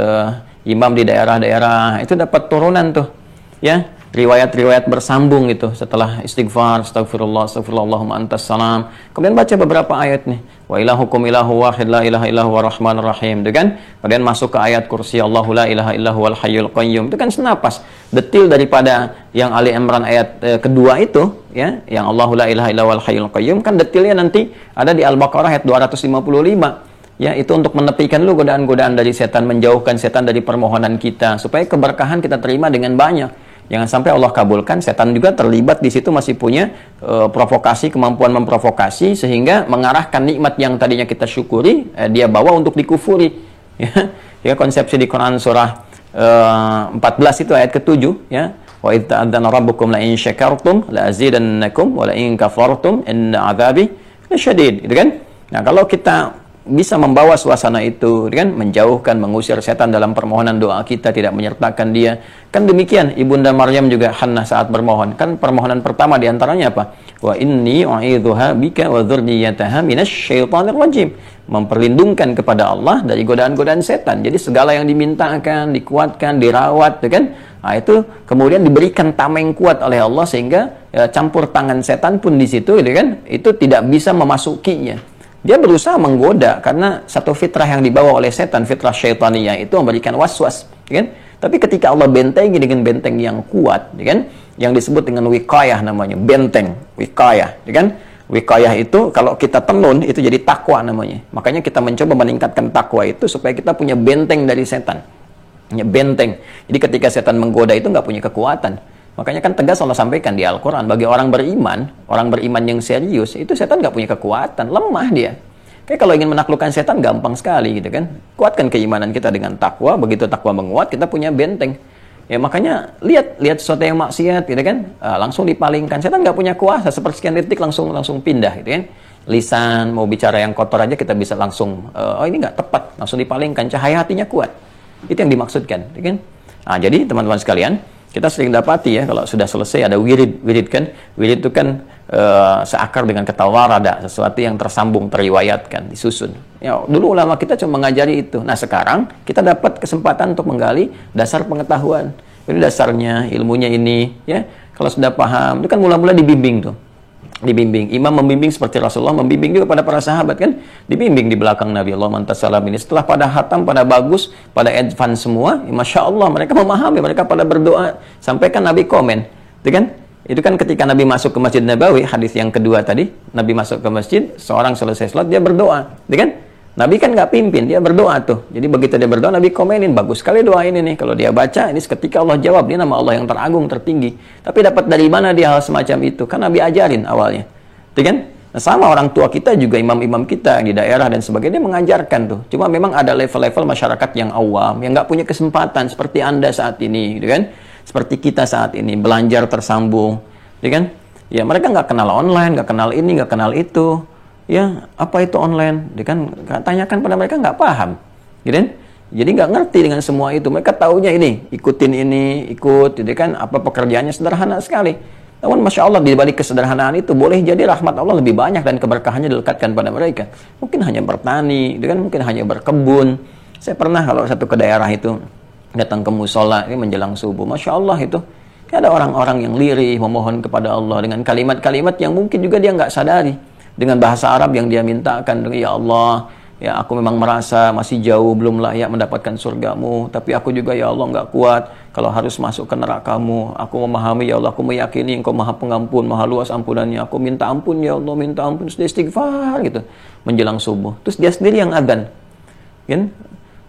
imam di daerah-daerah itu dapat turunan tuh, ya riwayat-riwayat bersambung gitu setelah istighfar, astagfirullah, astagfirullah, Allahumma antas salam. Kemudian baca beberapa ayat nih, wa ilahukum ilahu wahid la ilaha illahu warahmanur rahim, itu kan? Kemudian masuk ke ayat kursi Allahu la ilaha illahu wal hayyul qayyum. Itu kan senapas detil daripada yang Ali Imran ayat kedua itu, ya, yang Allahu la ilaha illahu wal hayyul qayyum kan detilnya nanti ada di Al-Baqarah ayat 255. Ya, itu untuk menepikan dulu godaan-godaan dari setan, menjauhkan setan dari permohonan kita supaya keberkahan kita terima dengan banyak. Jangan sampai Allah kabulkan, setan juga terlibat di situ, masih punya provokasi, kemampuan memprovokasi sehingga mengarahkan nikmat yang tadinya kita syukuri, dia bawa untuk dikufuri. Ya, konsepsi di Quran surah 14 itu ayat ke-7, ya. Wa idz ta'adzana rabbukum la in syakartum la azidannakum wa la in kafartum inna 'adzabi lasyadid, gitu kan? Nah, kalau kita bisa membawa suasana itu, kan, menjauhkan, mengusir setan dalam permohonan doa kita, tidak menyertakan dia. Kan demikian Ibunda Maryam juga Hannah saat bermohon. Kan permohonan pertama diantaranya apa? Wa inni u'idzuha bika wa dzurriyyataha minasyaitonir rajim. Memperlindungkan kepada Allah dari godaan-godaan setan. Jadi segala yang dimintakan, dikuatkan, dirawat, kan? Nah, itu kemudian diberikan tameng kuat oleh Allah sehingga ya, campur tangan setan pun di situ, kan? Itu tidak bisa memasukinya. Dia berusaha menggoda karena satu fitrah yang dibawa oleh setan, fitrah syaitaniyah itu memberikan waswas, kan? Tapi ketika Allah bentengi dengan benteng yang kuat, kan? Yang disebut dengan wiqayah namanya, benteng, wiqayah, kan? Wiqayah itu kalau kita tenun itu jadi takwa namanya. Makanya kita mencoba meningkatkan takwa itu supaya kita punya benteng dari setan. Ya, benteng. Jadi ketika setan menggoda itu nggak punya kekuatan. Makanya kan tegas Allah sampaikan di Al-Quran, bagi orang beriman yang serius, itu setan nggak punya kekuatan, lemah dia. Kayak kalau ingin menaklukkan setan gampang sekali gitu kan. Kuatkan keimanan kita dengan takwa, begitu takwa menguat kita punya benteng. Ya makanya lihat sesuatu yang maksiat gitu kan, langsung dipalingkan. Setan nggak punya kuasa, sepersekian detik langsung pindah gitu kan. Lisan mau bicara yang kotor aja kita bisa langsung, oh ini nggak tepat, langsung dipalingkan. Cahaya hatinya kuat. Itu yang dimaksudkan, gitu kan. Nah, jadi teman-teman sekalian, kita sering dapati ya kalau sudah selesai ada wirid kan. Wirid itu kan seakar dengan kata warada, sesuatu yang tersambung, teriwayatkan, disusun. Ya, dulu ulama kita cuma mengajari itu. Nah, sekarang kita dapat kesempatan untuk menggali dasar pengetahuan. Jadi dasarnya, ilmunya ini, ya. Kalau sudah paham, itu kan mula-mula dibimbing tuh. Dibimbing. Imam membimbing seperti Rasulullah membimbing juga pada para sahabat kan. Dibimbing di belakang Nabi Allah mantasalam ini. Setelah pada hatam, pada bagus, pada advance semua, ya, Masya Allah mereka memahami, mereka pada berdoa. Sampai kan Nabi komen. Itu kan ketika Nabi masuk ke Masjid Nabawi, hadis yang kedua tadi, Nabi masuk ke masjid, seorang selesai sholat, dia berdoa. Kan? Nabi kan nggak pimpin, dia berdoa tuh. Jadi begitu dia berdoa, Nabi komenin, bagus sekali doa ini nih. Kalau dia baca, ini seketika Allah jawab, ini nama Allah yang teragung, tertinggi. Tapi dapat dari mana dia hal semacam itu? Kan Nabi ajarin awalnya. Itu kan? Nah, sama orang tua kita juga, imam-imam kita di daerah dan sebagainya mengajarkan tuh. Cuma memang ada level-level masyarakat yang awam, yang nggak punya kesempatan seperti Anda saat ini, gitu kan? Seperti kita saat ini, belajar tersambung, gitu kan? Ya mereka nggak kenal online, nggak kenal ini, nggak kenal itu. Ya, apa itu online? Gitu kan? Tanyakan pada mereka nggak paham, gitu kan? Jadi nggak ngerti dengan semua itu. Mereka taunya ini, ikutin ini, ikut, gitu kan? Apa pekerjaannya sederhana sekali. Namun Masya Allah di balik kesederhanaan itu boleh jadi rahmat Allah lebih banyak dan keberkahannya dilekatkan pada mereka. Mungkin hanya bertani, mungkin hanya berkebun. Saya pernah kalau satu ke daerah itu datang ke musola ini menjelang subuh, Masya Allah itu ada orang-orang yang lirih memohon kepada Allah dengan kalimat-kalimat yang mungkin juga dia nggak sadari, dengan bahasa Arab yang dia mintakan, ya Allah, ya aku memang merasa masih jauh belum layak mendapatkan surgamu, tapi aku juga ya Allah nggak kuat kalau harus masuk ke nerakamu. Aku memahami ya Allah, aku meyakini Engkau Maha Pengampun, Maha Luas ampunannya. Aku minta ampun ya Allah, minta ampun. Terus dia istighfar gitu menjelang subuh. Terus dia sendiri yang adzan, kan?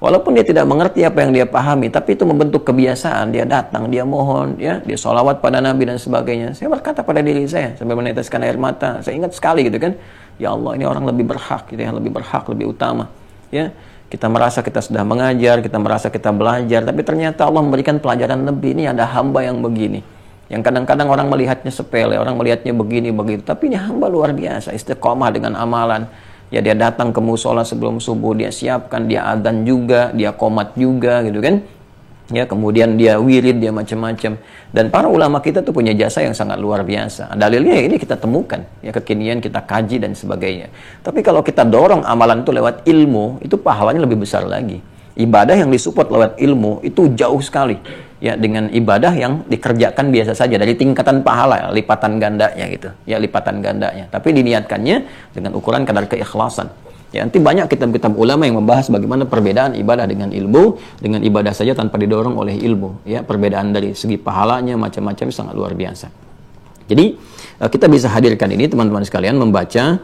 Walaupun dia tidak mengerti apa yang dia pahami, tapi itu membentuk kebiasaan. Dia datang, dia mohon, ya, dia sholawat pada Nabi dan sebagainya. Saya berkata pada diri saya sampai meneteskan air mata. Saya ingat sekali gitu kan. Ya Allah, ini orang lebih berhak, gitu ya, lebih berhak, lebih utama, ya. Kita merasa kita sudah mengajar, kita merasa kita belajar, tapi ternyata Allah memberikan pelajaran lebih. Ini ada hamba yang begini, yang kadang-kadang orang melihatnya sepele, orang melihatnya begini begitu, tapi ini hamba luar biasa, istiqomah dengan amalan. Ya, dia datang ke musola sebelum subuh, dia siapkan, dia adzan juga, dia qomat juga, gitu kan. Ya, kemudian dia wirid, dia macam-macam. Dan para ulama kita tuh punya jasa yang sangat luar biasa. Dalilnya ini kita temukan, ya, kekinian kita kaji dan sebagainya. Tapi kalau kita dorong amalan itu lewat ilmu, itu pahalanya lebih besar lagi. Ibadah yang disupport lewat ilmu itu jauh sekali, ya, dengan ibadah yang dikerjakan biasa saja dari tingkatan pahala, lipatan gandanya gitu, ya, lipatan gandanya. Tapi diniatkannya dengan ukuran kadar keikhlasan. Ya, nanti banyak kitab-kitab ulama yang membahas bagaimana perbedaan ibadah dengan ilmu, dengan ibadah saja tanpa didorong oleh ilmu. Ya, perbedaan dari segi pahalanya macam-macam sangat luar biasa. Jadi kita bisa hadirkan ini teman-teman sekalian membaca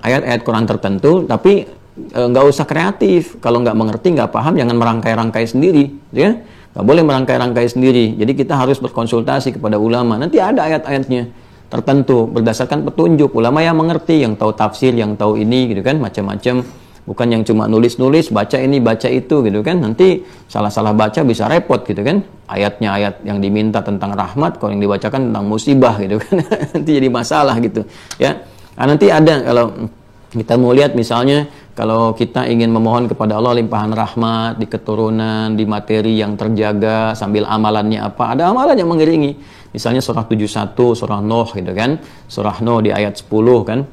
ayat-ayat Quran tertentu, tapi nggak usah kreatif. Kalau nggak mengerti, nggak paham, jangan merangkai-rangkai sendiri. Ya, nggak boleh merangkai-rangkai sendiri. Jadi kita harus berkonsultasi kepada ulama. Nanti ada ayat-ayatnya tertentu berdasarkan petunjuk ulama yang mengerti, yang tahu tafsir, yang tahu ini, gitu kan, macam-macam. Bukan yang cuma nulis-nulis, baca ini, baca itu, gitu kan. Nanti salah-salah baca bisa repot, gitu kan. Ayatnya ayat yang diminta tentang rahmat, kalau yang dibacakan tentang musibah, gitu kan. Nanti jadi masalah, gitu. Ya, nah, nanti ada kalau kita mau lihat misalnya kalau kita ingin memohon kepada Allah limpahan rahmat di keturunan, di materi yang terjaga, sambil amalannya apa? Ada amalan yang mengiringi. Misalnya surah 71, surah Nuh gitu kan. Surah Nuh di ayat 10 kan.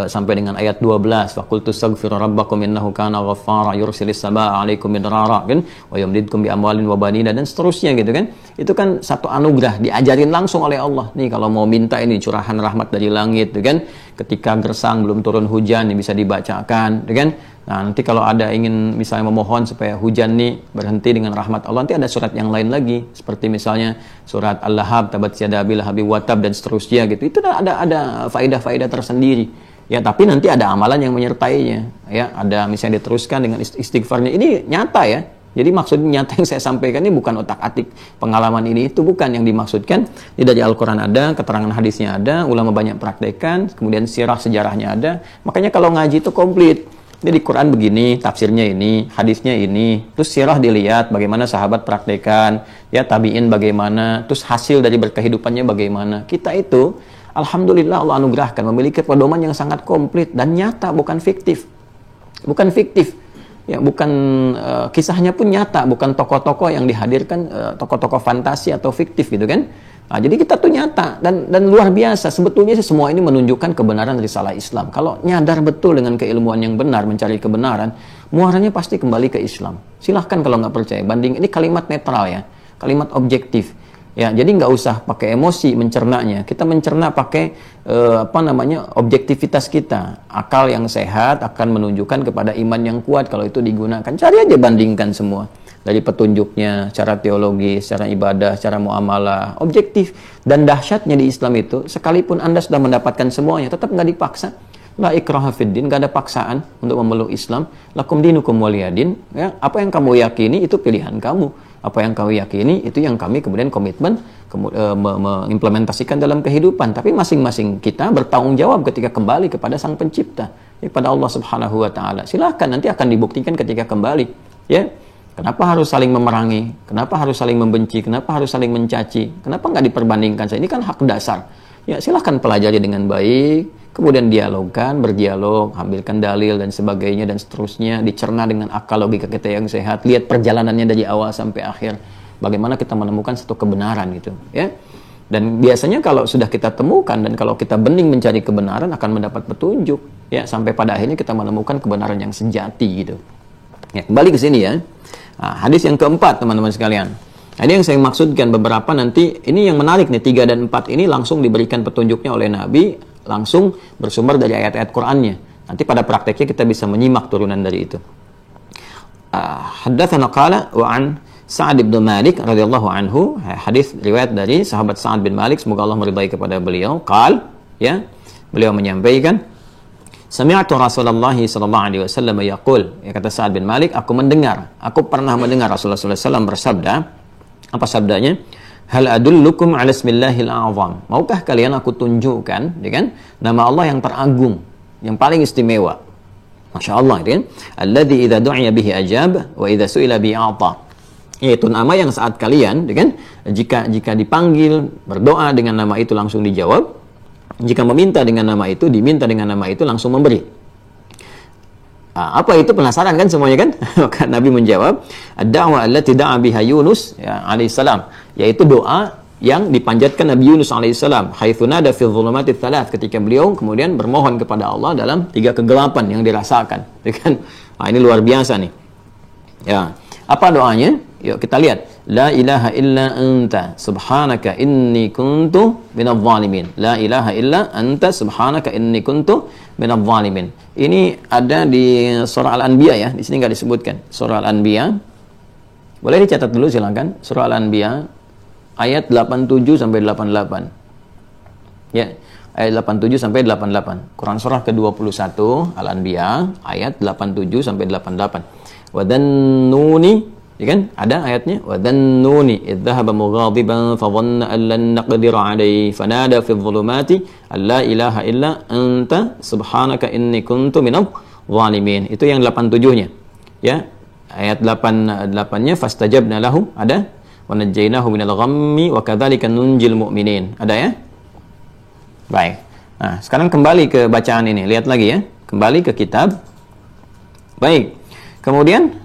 Sampai dengan ayat 12. Wa qul tastaghfiru rabbakum innahu kana ghaffara yursilis samaa'a 'alaikum midrara kan wa yumdidkum bi amwalin wa banina dan seterusnya gitu kan. Itu kan satu anugerah diajarin langsung oleh Allah. Nih kalau mau minta ini curahan rahmat dari langit gitu kan. Ketika gersang belum turun hujan ini bisa dibacakan gitu kan. Nah, nanti kalau ada ingin misalnya memohon supaya hujan nih berhenti dengan rahmat Allah, nanti ada surat yang lain lagi seperti misalnya surat Al-Lahab, tabat yada abil lahabi wa tab dan seterusnya gitu. Itu ada faedah-faedah tersendiri. Ya, tapi nanti ada amalan yang menyertainya. Ya, ada misalnya diteruskan dengan istighfarnya. Ini nyata ya. Jadi maksudnya nyata yang saya sampaikan ini bukan otak-atik pengalaman ini, itu bukan yang dimaksudkan. Ini dari Al-Quran ada, keterangan hadisnya ada, ulama banyak praktekkan, kemudian sirah sejarahnya ada. Makanya kalau ngaji itu komplit. Jadi Quran begini, tafsirnya ini, hadisnya ini, terus sirah dilihat bagaimana sahabat praktekan, ya tabi'in bagaimana, terus hasil dari berkehidupannya bagaimana. Kita itu, alhamdulillah Allah anugerahkan memiliki pedoman yang sangat komplit dan nyata, bukan fiktif. Bukan fiktif. Ya, bukan kisahnya pun nyata, bukan tokoh-tokoh yang dihadirkan, tokoh-tokoh fantasi atau fiktif gitu kan. Nah, jadi kita tuh nyata dan luar biasa. Sebetulnya sih semua ini menunjukkan kebenaran risalah Islam. Kalau nyadar betul dengan keilmuan yang benar, mencari kebenaran, muaranya pasti kembali ke Islam. Silahkan kalau nggak percaya. Banding ini kalimat netral ya, kalimat objektif. Ya, jadi nggak usah pakai emosi mencernanya. Kita mencerna pakai objektivitas kita. Akal yang sehat akan menunjukkan kepada iman yang kuat kalau itu digunakan. Cari aja bandingkan semua. Dari petunjuknya, secara teologi, secara ibadah, secara muamalah, objektif. Dan dahsyatnya di Islam itu, sekalipun Anda sudah mendapatkan semuanya, tetap nggak dipaksa. La ikraha fiddin, nggak ada paksaan untuk memeluk Islam. Lakum dinukum waliyadin. Ya, apa yang kamu yakini itu pilihan kamu. Apa yang kau yakini, itu yang kami kemudian komitmen mengimplementasikan dalam kehidupan. Tapi masing-masing kita bertanggung jawab ketika kembali kepada Sang Pencipta, kepada Allah Subhanahu wa Ta'ala. Silahkan, nanti akan dibuktikan ketika kembali. Ya, kenapa harus saling memerangi? Kenapa harus saling membenci? Kenapa harus saling mencaci? Kenapa nggak diperbandingkan? Ini kan hak dasar. Ya, silahkan pelajari dengan baik, kemudian dialogkan, berdialog, ambilkan dalil dan sebagainya dan seterusnya, dicerna dengan akal logika kita yang sehat, lihat perjalanannya dari awal sampai akhir, bagaimana kita menemukan satu kebenaran gitu, ya. Dan biasanya kalau sudah kita temukan dan kalau kita bening mencari kebenaran akan mendapat petunjuk, ya, sampai pada akhirnya kita menemukan kebenaran yang sejati gitu. Ya, kembali ke sini ya. Nah, hadis yang keempat teman-teman sekalian. Nah, ini yang saya maksudkan beberapa nanti, ini yang menarik nih, 3 dan 4 ini langsung diberikan petunjuknya oleh Nabi, langsung bersumber dari ayat-ayat Qur'annya. Nanti pada prakteknya kita bisa menyimak turunan dari itu. Haddatsana qala wa an Sa'ad bin Malik radhiyallahu anhu, hadis riwayat dari sahabat Sa'ad bin Malik, semoga Allah meridai kepada beliau. Ya, beliau menyampaikan, sami'tu Rasulullah sallallahu alaihi wasallam yaqul, ya, kata Sa'ad bin Malik, aku pernah mendengar Rasulullah sallallahu alaihi wasallam bersabda. Apa sabdanya? Hal adullukum ala ismillahil a'zam. Maukah kalian aku tunjukkan, ya kan, nama Allah yang teragung, yang paling istimewa. Masya Allah, ya kan? Alladzi idza du'iya bihi ajab wa idza su'ila bihi a'ta. Yaitu nama yang saat kalian, ya kan, jika dipanggil berdoa dengan nama itu langsung dijawab. Jika meminta dengan nama itu, diminta dengan nama itu langsung memberi. Apa itu, penasaran kan semuanya kan? Maka Nabi menjawab, ad-da'wa allati da'a biha Yunus, ya, alaihissalam, yaitu doa yang dipanjatkan Nabi Yunus alaihissalam, haitsu nada fi dhulumati tsalath, ketika beliau kemudian bermohon kepada Allah dalam 3 kegelapan yang dirasakan, ya kan? Nah, ini luar biasa nih. Ya, apa doanya? Yuk kita lihat. La ilaha illa anta subhanaka inni kuntu minadh dhalimin. La ilaha illa anta subhanaka inni kuntu minadh dhalimin. Ini ada di surah Al-Anbiya ya. Di sini nggak disebutkan. Surah Al-Anbiya. Boleh dicatat dulu silakan. Surah Al-Anbiya ayat 87 sampai 88. Ya, ayat 87 sampai 88. Quran surah ke-21 Al-Anbiya ayat 87 sampai 88. Wa dhannuni, ya kan? Ada ayatnya, wa dhannuni idh dhahaba mughadiban fa dhanna an lan naqdir alayhi fanada fi dhulumati alla ilaha illa anta subhanaka inni kuntu minadh dhalimin. Itu yang 87-nya. Ya. Ayat 88-nya fastajabna lahu, ada, wa najjaynahu minal ghammi wa kadzalika nunjil mu'minin. Ada ya? Baik. Nah, sekarang kembali ke bacaan ini. Lihat lagi ya. Kembali ke kitab. Baik. Kemudian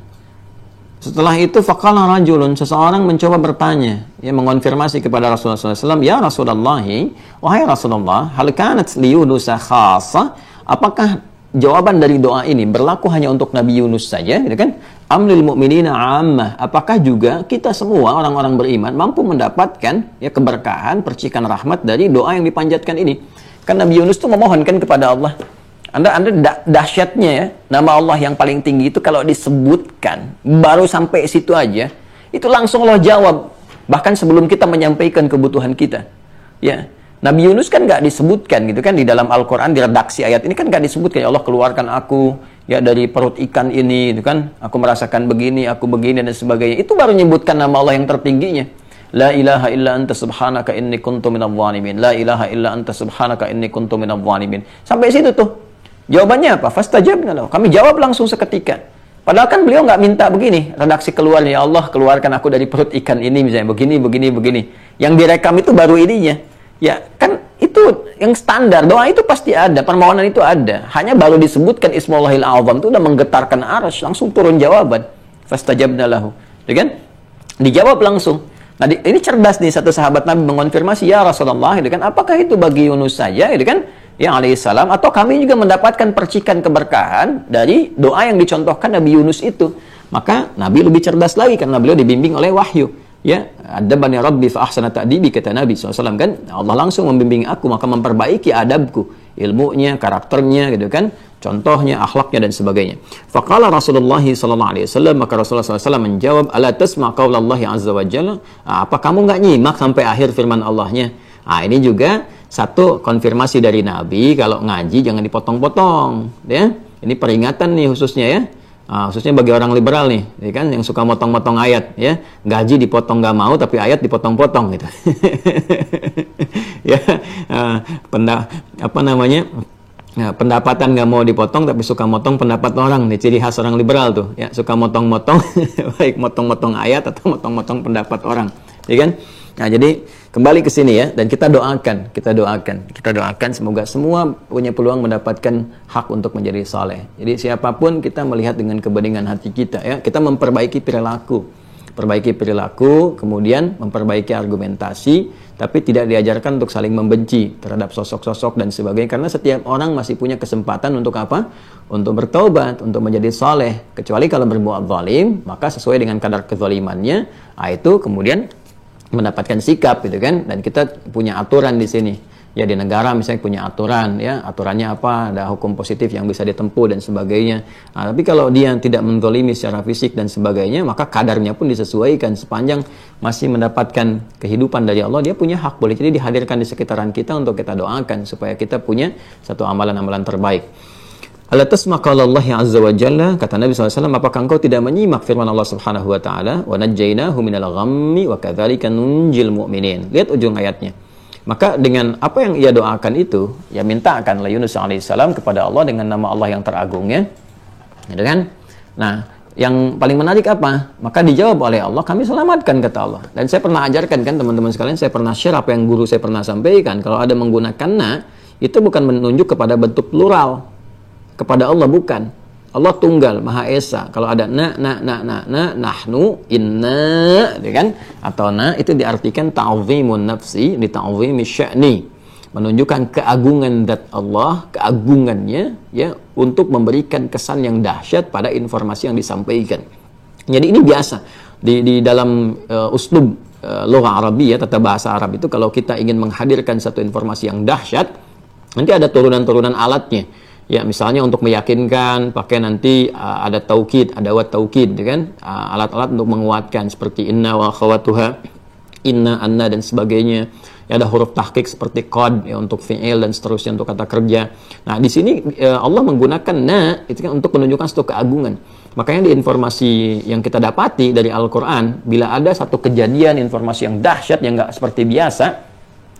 setelah itu faqala rajulun, seseorang mencoba bertanya, ya, mengonfirmasi kepada Rasulullah SAW, ya Rasulullah, wahai Rasulullah, hal kanat li Yunus khassa, apakah jawaban dari doa ini berlaku hanya untuk Nabi Yunus saja, gitu kan? Amlil mu'minina ammah, apakah juga kita semua orang-orang beriman mampu mendapatkan, ya, keberkahan, percikan rahmat dari doa yang dipanjatkan ini? Kan Nabi Yunus itu memohonkan kepada Allah. Anda dahsyatnya ya, nama Allah yang paling tinggi itu kalau disebutkan, baru sampai situ aja, itu langsung Allah jawab. Bahkan sebelum kita menyampaikan kebutuhan kita. Ya, Nabi Yunus kan nggak disebutkan gitu kan, di dalam Al-Quran, di redaksi ayat ini kan nggak disebutkan, ya Allah keluarkan aku ya dari perut ikan ini, gitu kan, aku merasakan begini, aku begini, dan sebagainya. Itu baru menyebutkan nama Allah yang tertingginya. La ilaha illa anta subhanaka inni kuntu minadh dhalimin. La ilaha illa anta subhanaka inni kuntu minadh dhalimin. Sampai situ tuh. Jawabannya apa? Fastajabna lahu. Kami jawab langsung seketika. Padahal kan beliau nggak minta begini, redaksi keluarnya, ya Allah keluarkan aku dari perut ikan ini misalnya, begini. Yang direkam itu baru ininya. Ya, kan itu yang standar. Doa itu pasti ada, permohonan itu ada. Hanya baru disebutkan Ismullahil A'zam itu udah menggetarkan arsy, langsung turun jawaban. Fastajabna lahu. Ya kan? Dijawab langsung. Nah, ini cerdas nih, satu sahabat Nabi mengonfirmasi, ya Rasulullah, gitu kan, apakah itu bagi Yunus saja, gitu kan, ya alaihissalam, atau kami juga mendapatkan percikan keberkahan dari doa yang dicontohkan Nabi Yunus itu? Maka Nabi lebih cerdas lagi karena beliau dibimbing oleh wahyu. Ya, adabani Rabbi fa ahsana ta'dibi, kata Nabi SAW kan, Allah langsung membimbing aku, maka memperbaiki adabku, ilmunya, karakternya, gitu kan, contohnya, akhlaknya, dan sebagainya. Faqala Rasulullah SAW, maka Rasulullah SAW menjawab, ala tasma' qaulallahi azza wa jalla, apa kamu nggak nyimak sampai akhir firman Allahnya? Nah, ini juga satu konfirmasi dari Nabi, kalau ngaji jangan dipotong-potong, ya. Ini peringatan nih khususnya ya. Khususnya bagi orang liberal nih, ya kan, yang suka motong-motong ayat, ya, gaji dipotong nggak mau, tapi ayat dipotong-potong gitu. Ya, pendapatan nggak mau dipotong, tapi suka motong pendapat orang nih, ciri khas orang liberal tuh, ya, suka motong-motong, baik motong-motong ayat atau motong-motong pendapat orang, ya kan? Nah, jadi kembali ke sini ya, dan kita doakan semoga semua punya peluang mendapatkan hak untuk menjadi saleh. Jadi siapapun kita melihat dengan kebeningan hati kita ya, kita memperbaiki perilaku, kemudian memperbaiki argumentasi, tapi tidak diajarkan untuk saling membenci terhadap sosok-sosok dan sebagainya, karena setiap orang masih punya kesempatan untuk apa? Untuk bertaubat, untuk menjadi saleh. Kecuali kalau berbuat zalim, maka sesuai dengan kadar kezalimannya, itu kemudian mendapatkan sikap gitu kan. Dan kita punya aturan di sini ya, di negara misalnya punya aturan ya, aturannya apa, ada hukum positif yang bisa ditempuh dan sebagainya. Tapi kalau dia tidak menzalimi secara fisik dan sebagainya, maka kadarnya pun disesuaikan. Sepanjang masih mendapatkan kehidupan dari Allah, dia punya hak, boleh jadi dihadirkan di sekitaran kita untuk kita doakan supaya kita punya satu amalan-amalan terbaik. Ala tasma qala Allah azza wa jalla, kata Nabi SAW, apakah engkau tidak menyimak firman Allah subhanahu wa ta'ala, wa najjaynahu minal ghammi wa kadzalika nunjil mu'minin. Lihat ujung ayatnya. Maka dengan apa yang ia doakan itu, ya mintakanlah Yunus alaihissalam kepada Allah dengan nama Allah yang teragungnya, gitu kan? Nah, yang paling menarik apa? Maka dijawab oleh Allah, kami selamatkan, kata Allah. Dan saya pernah ajarkan kan teman-teman sekalian, saya pernah share apa yang guru saya pernah sampaikan, kalau ada menggunakan na, itu bukan menunjuk kepada bentuk plural. Kepada Allah bukan. Allah tunggal, Maha Esa. Kalau ada nahnu, inna, kan? Atau na, itu diartikan ta'zimun nafsi, di ta'zimi sya'ni. Menunjukkan keagungan zat Allah, keagungannya, ya, untuk memberikan kesan yang dahsyat pada informasi yang disampaikan. Jadi ini biasa. Di dalam uslub lugha Arabiyah, tata bahasa Arab itu, kalau kita ingin menghadirkan satu informasi yang dahsyat, nanti ada turunan-turunan alatnya. Ya, misalnya untuk meyakinkan, pakai nanti ada taukid, adawat taukid, kan? Alat-alat untuk menguatkan seperti inna wa akhawatuha, inna, anna dan sebagainya. Ya, ada huruf tahqiq seperti qad ya, untuk fi'il dan seterusnya untuk kata kerja. Nah, di sini Allah menggunakan na itu kan untuk menunjukkan satu keagungan. Makanya di informasi yang kita dapati dari Al-Qur'an, bila ada satu kejadian informasi yang dahsyat yang enggak seperti biasa,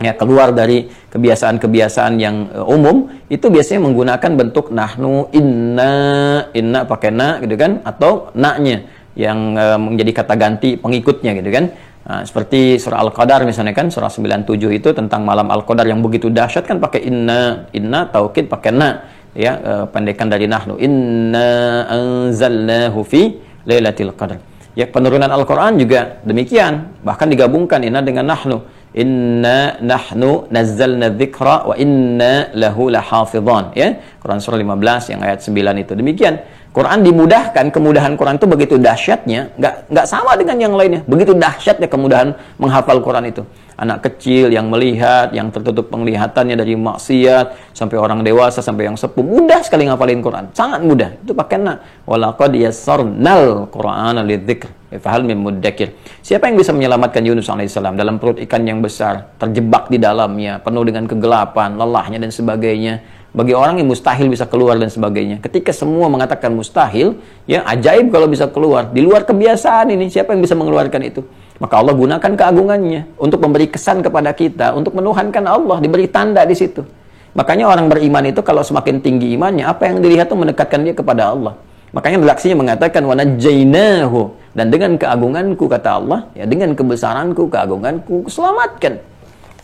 ya, keluar dari kebiasaan-kebiasaan yang umum, itu biasanya menggunakan bentuk nahnu, inna pakai na gitu kan, atau na-nya yang menjadi kata ganti pengikutnya gitu kan. Nah, seperti surah Al-Qadar misalnya kan, surah 97 itu tentang malam Al-Qadar yang begitu dahsyat kan pakai inna taukid pakai na ya, pendekan dari nahnu, inna anzalnahu fi lailatul qadar. Ya, penurunan Al-Qur'an juga demikian, bahkan digabungkan inna dengan nahnu. Inna nahnu nazzalna dzikra wa inna lahu lahafidhan, ya. Quran surah 15 yang ayat 9 itu. Demikian. Quran dimudahkan, kemudahan Quran itu begitu dahsyatnya, enggak sama dengan yang lainnya. Begitu dahsyatnya kemudahan menghafal Quran itu. Anak kecil yang melihat, yang tertutup penglihatannya dari maksiat, sampai orang dewasa, sampai yang sepuh, mudah sekali ngafalin Quran. Sangat mudah. Itu pakai na. Walaqad yassarnal Qur'ana lidzikr. Fahal min muddakir. Siapa yang bisa menyelamatkan Yunus alaihissalam dalam perut ikan yang besar, terjebak di dalamnya, penuh dengan kegelapan, lelahnya dan sebagainya. Bagi orang yang mustahil bisa keluar dan sebagainya. Ketika semua mengatakan mustahil, ya ajaib kalau bisa keluar. Di luar kebiasaan ini, siapa yang bisa mengeluarkan itu? Maka Allah gunakan keagungannya untuk memberi kesan kepada kita, untuk menuhankan Allah, diberi tanda di situ. Makanya orang beriman itu kalau semakin tinggi imannya, apa yang dilihat itu mendekatkan dia kepada Allah. Makanya redaksinya mengatakan wa najjaynahu, dan dengan keagunganku, kata Allah, ya dengan kebesaranku, keagunganku, selamatkan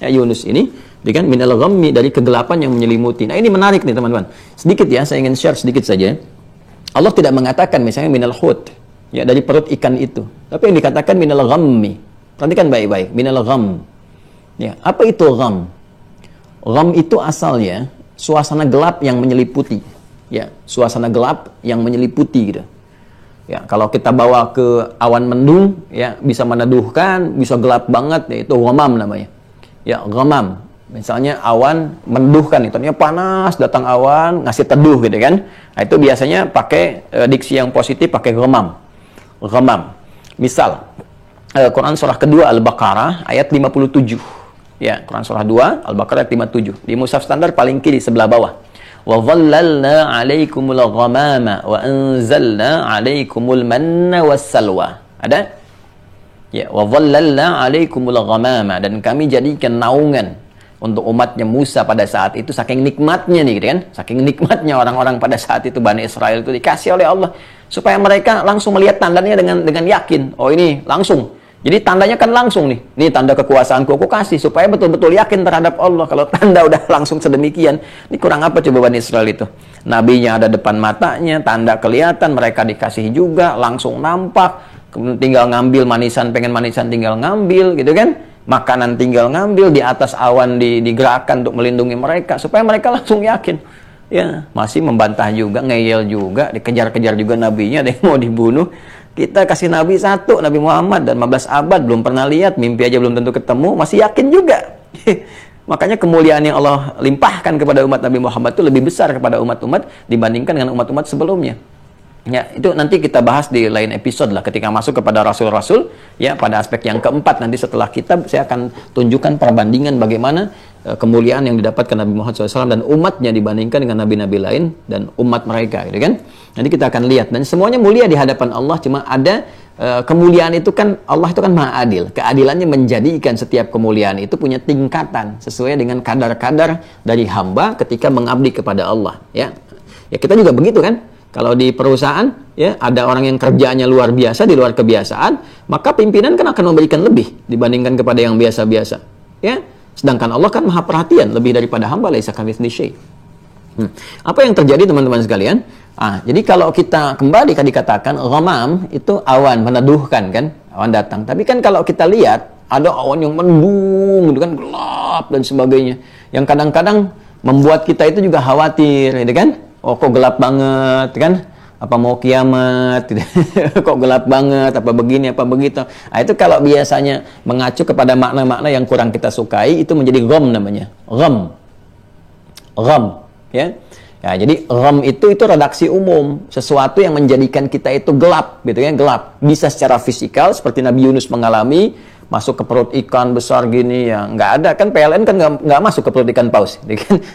ya Yunus ini dengan minal ghammi, dari kegelapan yang menyelimuti. Nah, ini menarik nih teman-teman. Sedikit ya, saya ingin share sedikit saja. Allah tidak mengatakan misalnya minal hut, ya dari perut ikan itu. Tapi yang dikatakan minal ghammi. Perhatikan baik-baik, minal gham. Ya, apa itu gham? Gham itu asalnya suasana gelap yang menyeliputi. Ya, suasana gelap yang menyeliputi gitu. Ya, kalau kita bawa ke awan mendung, ya bisa meneduhkan, bisa gelap banget, ya, itu ghamam namanya. Ya, ghamam. Misalnya awan menduhkan, itu artinya panas, datang awan, ngasih teduh gitu kan. Nah, itu biasanya pakai diksi yang positif, pakai ghamam. Ghamam. Misal, Quran surah kedua Al-Baqarah ayat 57. Ya, Quran surah 2 Al-Baqarah ayat 57. Di mushaf standar paling kiri sebelah bawah. Wa dhallalna 'alaikumul ghamama wa anzalna 'alaikumul manna wassalwa. Ada? Ya, wa dhallalna 'alaikumul ghamama, dan kami jadikan naungan untuk umatnya Musa pada saat itu. Saking nikmatnya nih gitu kan, saking nikmatnya orang-orang pada saat itu, Bani Israel itu dikasih oleh Allah supaya mereka langsung melihat tandanya dengan yakin. Oh ini langsung, jadi tandanya kan langsung nih, ini tanda kekuasaanku aku kasih supaya betul-betul yakin terhadap Allah. Kalau tanda udah langsung sedemikian, ini kurang apa coba Bani Israel itu? Nabinya ada depan matanya, tanda kelihatan, mereka dikasih juga, langsung nampak, tinggal ngambil manisan, pengen manisan tinggal ngambil gitu kan, makanan tinggal ngambil, di atas awan digerakkan untuk melindungi mereka supaya mereka langsung yakin. Ya, masih membantah juga, ngeyel juga, dikejar-kejar juga nabinya, ada yang mau dibunuh. Kita kasih nabi satu, Nabi Muhammad, dan 15 abad belum pernah lihat, mimpi aja belum tentu ketemu, masih yakin juga. Makanya kemuliaan yang Allah limpahkan kepada umat Nabi Muhammad itu lebih besar kepada umat-umat dibandingkan dengan umat-umat sebelumnya. Ya, itu nanti kita bahas di lain episode lah ketika masuk kepada rasul-rasul, ya, pada aspek yang keempat. Nanti setelah kitab saya akan tunjukkan perbandingan bagaimana kemuliaan yang didapatkan Nabi Muhammad SAW dan umatnya dibandingkan dengan nabi-nabi lain dan umat mereka, gitu kan. Nanti kita akan lihat, dan semuanya mulia di hadapan Allah, cuma ada kemuliaan itu kan, Allah itu kan maha adil. Keadilannya menjadikan setiap kemuliaan itu punya tingkatan sesuai dengan kadar-kadar dari hamba ketika mengabdi kepada Allah, ya. Ya, kita juga begitu kan. Kalau di perusahaan, ya, ada orang yang kerjaannya luar biasa, di luar kebiasaan, maka pimpinan kan akan memberikan lebih dibandingkan kepada yang biasa-biasa, ya. Sedangkan Allah kan maha perhatian, lebih daripada hamba, laisa kamitslihi syai'. Apa yang terjadi teman-teman sekalian? Jadi kalau kita kembali kan dikatakan ghamam itu awan meneduhkan kan, awan datang. Tapi kan kalau kita lihat ada awan yang mendung, gitu kan, gelap dan sebagainya, yang kadang-kadang membuat kita itu juga khawatir, gitu kan. Oh, kok gelap banget kan? Apa mau kiamat? Kok gelap banget? Apa begini? Apa begitu? Nah, itu kalau biasanya mengacu kepada makna-makna yang kurang kita sukai, itu menjadi gham namanya. Gham, ya. Ya, jadi gham itu redaksi umum, sesuatu yang menjadikan kita itu gelap, gitu kan? Gelap. Bisa secara fisikal, seperti Nabi Yunus mengalami, masuk ke perut ikan besar gini, ya nggak ada kan, PLN kan nggak masuk ke perut ikan paus,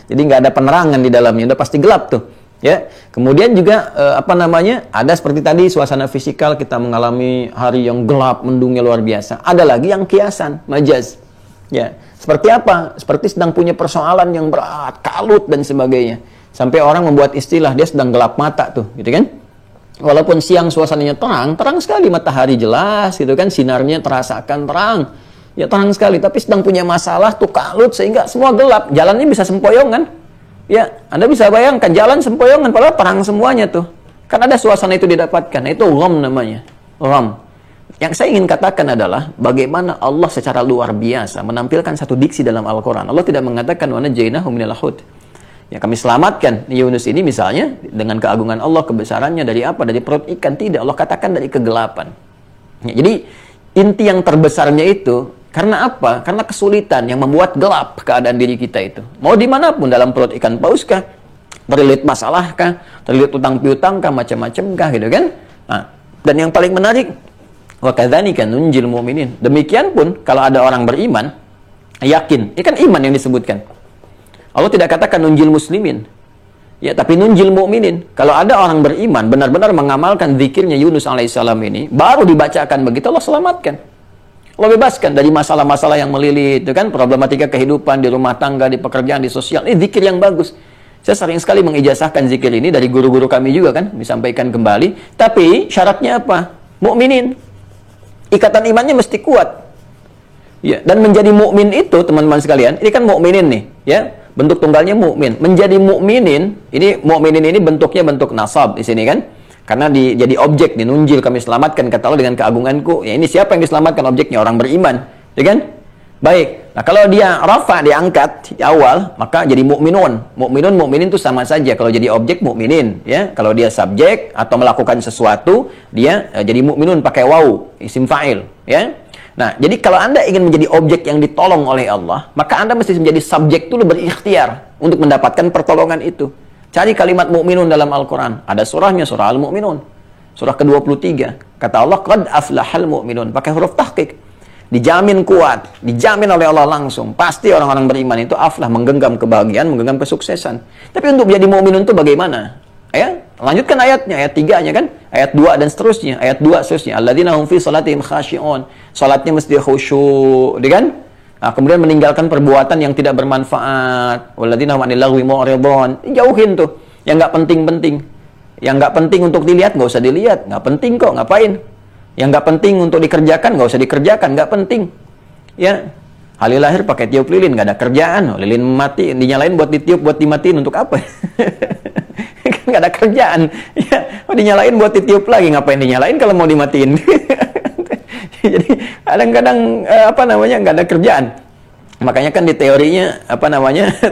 jadi nggak ada penerangan di dalamnya, udah pasti gelap tuh, ya. Kemudian juga ada seperti tadi suasana fisikal, kita mengalami hari yang gelap mendungnya luar biasa. Ada lagi yang kiasan, majaz, ya. Seperti apa? Seperti sedang punya persoalan yang berat, kalut dan sebagainya, sampai orang membuat istilah dia sedang gelap mata tuh, gitu kan. Walaupun siang suasananya terang sekali, matahari jelas gitu kan, sinarnya terasakan terang, ya terang sekali, tapi sedang punya masalah tuh kalut sehingga semua gelap, jalannya bisa sempoyongan, ya. Anda bisa bayangkan jalan sempoyongan padahal terang semuanya tuh, kan ada suasana itu didapatkan. Itu gham namanya, gham. Yang saya ingin katakan adalah bagaimana Allah secara luar biasa menampilkan satu diksi dalam Al-Quran. Allah tidak mengatakan wa najjaynahu minal hud, ya, kami selamatkan Yunus ini misalnya dengan keagungan Allah, kebesarannya dari apa? Dari perut ikan. Tidak, Allah katakan dari kegelapan. Ya, jadi inti yang terbesarnya itu karena apa? Karena kesulitan yang membuat gelap keadaan diri kita itu. Mau dimanapun, dalam perut ikan paus kah? Terlilit masalah kah? Terlilit utang piutang kah? Macam-macam kah? Gitu kan? Nah, dan yang paling menarik, wa kadzalika nunjil mu'minin. Demikian pun kalau ada orang beriman, yakin. Ini kan iman yang disebutkan. Allah tidak katakan nunjil muslimin, ya, tapi nunjil mu'minin. Kalau ada orang beriman, benar-benar mengamalkan zikirnya Yunus alaihissalam ini, baru dibacakan begitu, Allah selamatkan. Allah bebaskan dari masalah-masalah yang melilit, itu kan, problematika kehidupan, di rumah tangga, di pekerjaan, di sosial. Ini zikir yang bagus. Saya sering sekali mengijazahkan zikir ini dari guru-guru kami juga kan, disampaikan kembali. Tapi syaratnya apa? Mu'minin. Ikatan imannya mesti kuat. Ya, dan menjadi mukmin itu, teman-teman sekalian, ini kan mukminin nih, ya. Bentuk tunggalnya mukmin. Menjadi mukminin, ini mukminin ini bentuknya bentuk nasab di sini kan? Karena jadi objek, dinunjil, kami selamatkan kata Allah dengan keagunganku. Ya, ini siapa yang diselamatkan? Objeknya orang beriman, ya kan? Baik. Nah, kalau dia rafa, diangkat di awal, maka jadi mukminun. Mukminin itu sama saja. Kalau jadi objek mukminin, ya. Kalau dia subjek atau melakukan sesuatu, dia jadi mukminun pakai waw, isim fa'il, ya. Nah, jadi kalau Anda ingin menjadi objek yang ditolong oleh Allah, maka Anda mesti menjadi subjek dulu, berikhtiar untuk mendapatkan pertolongan itu. Cari kalimat mukminun dalam Al-Quran. Ada surahnya, surah Al-Mu'minun. Surah ke-23. Kata Allah, qad aflahal mu'minun. Pakai huruf tahqiq. dijamin kuat, dijamin oleh Allah langsung. Pasti orang-orang beriman itu aflah, menggenggam kebahagiaan, menggenggam kesuksesan. Tapi untuk menjadi mukmin itu bagaimana? Ya, lanjutkan ayatnya, ayat 3-nya kan, ayat 2 dan seterusnya, ayat 2 seterusnya. Alladzina hum fi salatihim khashi'un. Salatnya mesti khusyuk, kan? Nah, kemudian meninggalkan perbuatan yang tidak bermanfaat. Walladzina hum 'anil lagwi mu'ridun. Jauhin tuh yang nggak penting-penting. Yang nggak penting untuk dilihat, nggak usah dilihat. Nggak penting kok, ngapain? Yang nggak penting untuk dikerjakan, nggak usah dikerjakan, nggak penting. Ya, Halil lahir pakai tiup lilin, nggak ada kerjaan. Lilin mati, dinyalain buat ditiup, buat dimatiin untuk apa? Kan nggak ada kerjaan. Ya, dinyalain buat ditiup lagi, ngapain dinyalain kalau mau dimatiin? Jadi kadang-kadang nggak ada kerjaan. Makanya kan di teorinya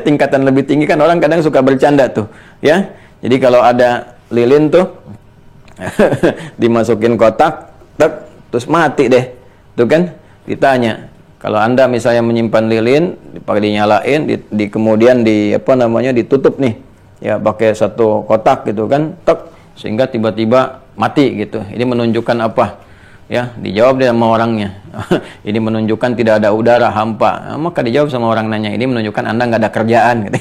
tingkatan lebih tinggi kan orang kadang suka bercanda tuh, ya. Jadi kalau ada lilin tuh dimasukin kotak, terus mati deh. Tuh kan ditanya, kalau Anda misalnya menyimpan lilin, pakai dinyalain, kemudian ditutup nih. Ya, pakai satu kotak gitu kan, sehingga tiba-tiba mati gitu. Ini menunjukkan apa? Ya, dijawab dia sama orangnya. Ini menunjukkan tidak ada udara, hampa. Maka dijawab sama orang nanya, ini menunjukkan Anda nggak ada kerjaan. Gitu.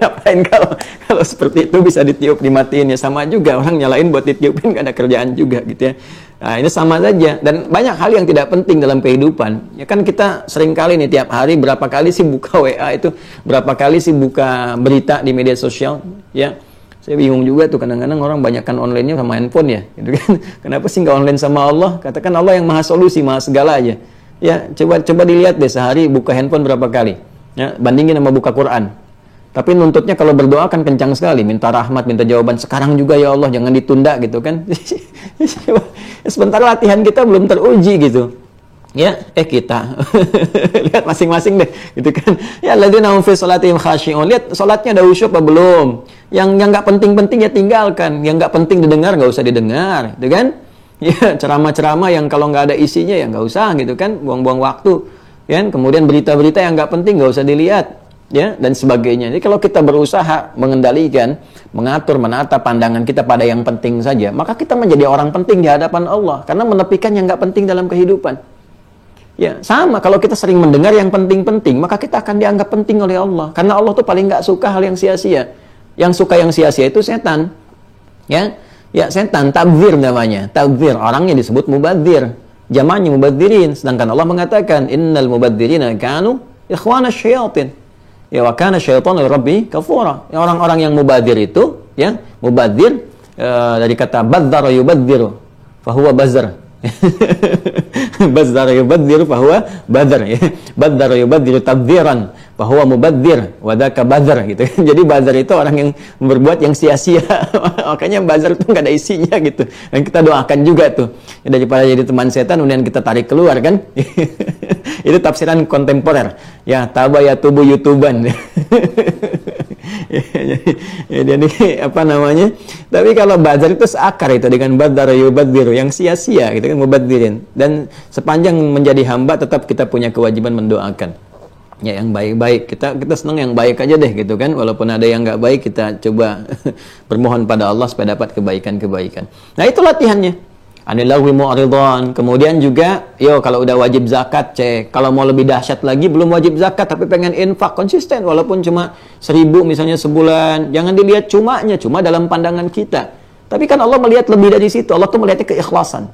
Ngapain kalau seperti itu bisa ditiup, dimatiin, ya sama juga. Orang nyalain buat ditiupin, nggak ada kerjaan juga gitu ya. Nah, ini sama saja. Dan banyak hal yang tidak penting dalam kehidupan. Ya kan kita sering kali nih tiap hari berapa kali sih buka WA itu, berapa kali sih buka berita di media sosial, ya. Saya bingung juga tuh, kadang-kadang orang banyakkan online-nya sama handphone ya, gitu kan. Kenapa sih nggak online sama Allah? Katakan Allah yang maha solusi, maha segala aja. Ya, coba dilihat deh sehari buka handphone berapa kali. Ya, bandingin sama buka Quran. Tapi nuntutnya kalau berdoa kan kencang sekali, minta rahmat, minta jawaban sekarang juga ya Allah, jangan ditunda gitu kan. Sebentar latihan kita belum teruji gitu. Ya, kita lihat masing-masing deh, gitu kan. Ya, alladzina hum fi salatihim khashi'un. Lihat salatnya ada khusyuk apa belum? Yang nggak penting-penting ya tinggalkan. Yang nggak penting didengar nggak usah didengar, gitu kan? Ya, ceramah-ceramah yang kalau nggak ada isinya ya nggak usah, gitu kan? Buang-buang waktu, ya. Kemudian berita-berita yang nggak penting nggak usah dilihat, ya, dan sebagainya. Jadi kalau kita berusaha mengendalikan, mengatur, menata pandangan kita pada yang penting saja, maka kita menjadi orang penting di hadapan Allah, karena menepikan yang nggak penting dalam kehidupan. Ya, sama kalau kita sering mendengar yang penting-penting, maka kita akan dianggap penting oleh Allah. Karena Allah tuh paling nggak suka hal yang sia-sia. Yang suka yang sia-sia itu setan. Ya, setan, tabdzir namanya. Tabdzir, orangnya disebut mubadzir. Jamannya mubadzirin. Sedangkan Allah mengatakan, innal mubadzirina kanu ikhwana syayatin. Ya, wa kana syaitanu rabbi kafura. Ya, orang-orang yang mubadzir itu, ya, mubadzir dari kata badzara yubadziru, fahuwa bazar. Badzara yubadzir fahuwa badar, ya. Badzara yubadzir tabdziran fahuwa mubadzir wa dzaka bazar gitu. Jadi bazar itu orang yang berbuat yang sia-sia. Makanya bazar itu nggak ada isinya gitu. Dan kita doakan juga tuh, ya, daripada jadi teman setan kemudian kita tarik keluar kan. Itu tafsiran kontemporer. Ya, taba ya tubuh yutuban. Jadi tapi kalau bazar itu seakar itu dengan badzara yubadziru, yang sia-sia gitu kan, mubadzirin. Dan sepanjang menjadi hamba tetap kita punya kewajiban mendoakan, ya, yang baik-baik. Kita senang yang baik aja deh gitu kan. Walaupun ada yang nggak baik, kita coba bermohon pada Allah supaya dapat kebaikan-kebaikan. Nah, itu latihannya. Anillahu mu'ridhan. Kemudian juga, kalau udah wajib zakat, cek. Kalau mau lebih dahsyat lagi, belum wajib zakat tapi pengen infak konsisten, walaupun cuma 1.000 misalnya sebulan. Jangan dilihat cuma dalam pandangan kita. Tapi kan Allah melihat lebih dari situ. Allah tuh melihatnya keikhlasan.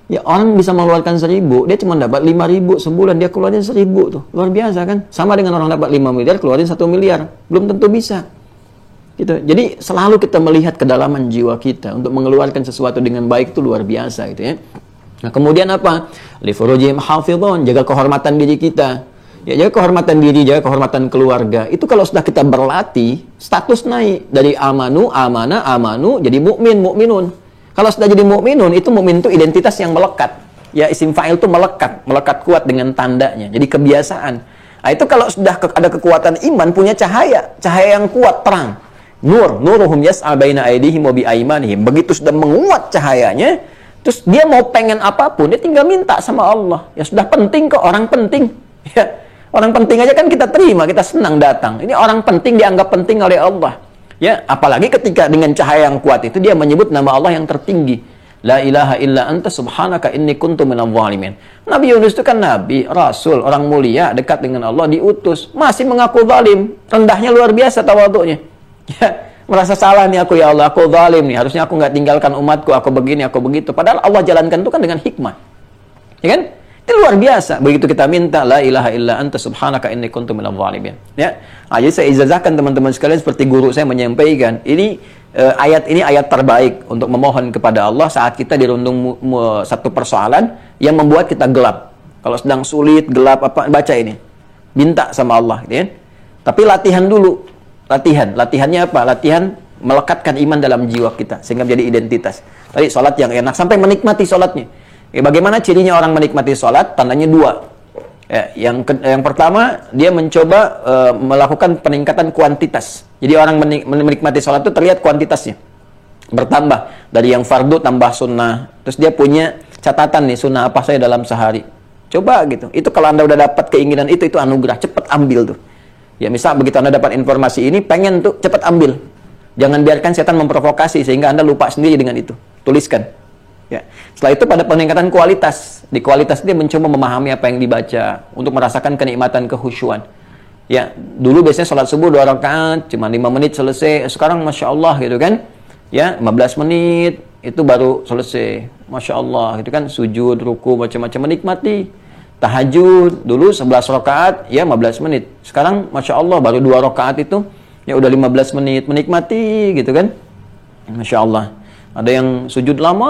Ya, orang bisa mengeluarkan 1.000, dia cuma dapat 5.000 sebulan, dia keluarin 1.000 tuh. Luar biasa kan? Sama dengan orang dapat 5 miliar, keluarin 1 miliar. Belum tentu bisa. Gitu. Jadi selalu kita melihat kedalaman jiwa kita untuk mengeluarkan sesuatu dengan baik itu luar biasa gitu ya. Nah, kemudian apa? Li furujihim hafizun, jaga kehormatan diri kita. Ya, jaga kehormatan diri, jaga kehormatan keluarga. Itu kalau sudah kita berlatih, status naik dari amanu, amanah, amanu jadi mukmin, mukminun. Kalau sudah jadi mukminun, itu mukmin itu identitas yang melekat. Ya, isim fa'il itu melekat kuat dengan tandanya. Jadi kebiasaan. Nah, itu kalau sudah ada kekuatan iman, punya cahaya yang kuat, terang. Nuruhum yas'a baina aydihim wa bi aymanihim. Begitu sudah menguat cahayanya, terus dia mau pengen apapun, dia tinggal minta sama Allah. Ya sudah penting kok, orang penting. Ya, orang penting aja kan kita terima, kita senang datang. Ini orang penting dianggap penting oleh Allah. Ya, apalagi ketika dengan cahaya yang kuat itu dia menyebut nama Allah yang tertinggi. La ilaha illa anta subhanaka inni kuntu minadh dhalimin. Nabi Yunus itu kan nabi, rasul, orang mulia, dekat dengan Allah, diutus, masih mengaku zalim. Rendahnya luar biasa tawadhu'nya. Ya, merasa salah nih aku, ya Allah, aku zalim nih, harusnya aku nggak tinggalkan umatku, aku begini, aku begitu. Padahal Allah jalankan itu kan dengan hikmah. Ya kan? Itu luar biasa. Begitu kita minta la ilaha illa anta subhanaka inni kuntu minadh dhalimin. Ya. Nah, jadi saya ijazahkan teman-teman sekalian seperti guru saya menyampaikan, ini ayat ini ayat terbaik untuk memohon kepada Allah saat kita dirundung satu persoalan yang membuat kita gelap. Kalau sedang sulit, gelap apa, baca ini. Minta sama Allah, gitu ya. Tapi latihan dulu. Latihannya apa? Latihan melekatkan iman dalam jiwa kita sehingga menjadi identitas. Tadi salat yang enak sampai menikmati salatnya. Bagaimana cirinya orang menikmati sholat? Tandanya dua. Yang pertama, dia mencoba melakukan peningkatan kuantitas. Jadi orang menikmati sholat itu terlihat kuantitasnya bertambah. Dari yang fardu tambah sunnah. Terus dia punya catatan nih, sunnah apa saya dalam sehari. Coba gitu. Itu kalau Anda udah dapat keinginan itu anugerah. Cepat ambil tuh. Ya misal begitu Anda dapat informasi ini, pengen tuh cepat ambil. Jangan biarkan setan memprovokasi sehingga Anda lupa sendiri dengan itu. Tuliskan. Ya. Setelah itu pada peningkatan kualitas. Di kualitas dia mencoba memahami apa yang dibaca untuk merasakan kenikmatan kehusyuan. Ya, dulu biasanya sholat subuh 2 rakaat, cuma 5 menit selesai. Sekarang Masya Allah gitu kan. Ya, 15 menit itu baru selesai. Masya Allah gitu kan, sujud, ruku, macam-macam menikmati. Tahajud dulu 11 rakaat, ya 15 menit. Sekarang Masya Allah baru 2 rakaat itu ya udah 15 menit menikmati gitu kan. Masya Allah. Ada yang sujud lama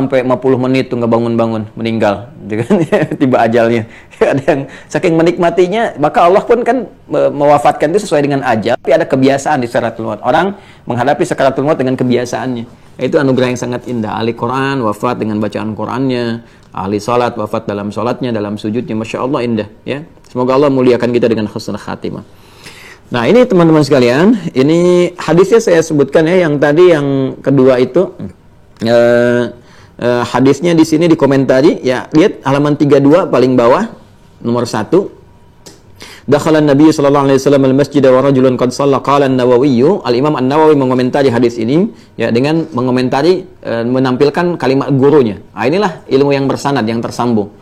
sampai 50 menit tuh nggak bangun-bangun, meninggal, gitu kan? Tiba ajalnya. Ada yang saking menikmatinya, maka Allah pun kan mewafatkan itu sesuai dengan ajal, tapi ada kebiasaan di sakaratul maut. Orang menghadapi sakaratul maut dengan kebiasaannya. Itu anugerah yang sangat indah. Ahli Quran wafat dengan bacaan Qurannya, ahli salat wafat dalam salatnya, dalam sujudnya, Masya Allah indah. Ya, semoga Allah muliakan kita dengan husnul khatimah. Nah ini teman-teman sekalian, ini hadisnya saya sebutkan ya, yang tadi yang kedua itu hadisnya di sini dikomentari ya, lihat halaman 32 paling bawah nomor 1. Dakhala an-nabiy sallallahu alaihi wasallam al-masjid wa rajulun qad shalla qala an-Nawawi, al-Imam An-Nawawi mengomentari hadis ini ya dengan mengomentari menampilkan kalimat gurunya. Nah, inilah ilmu yang bersanad, yang tersambung.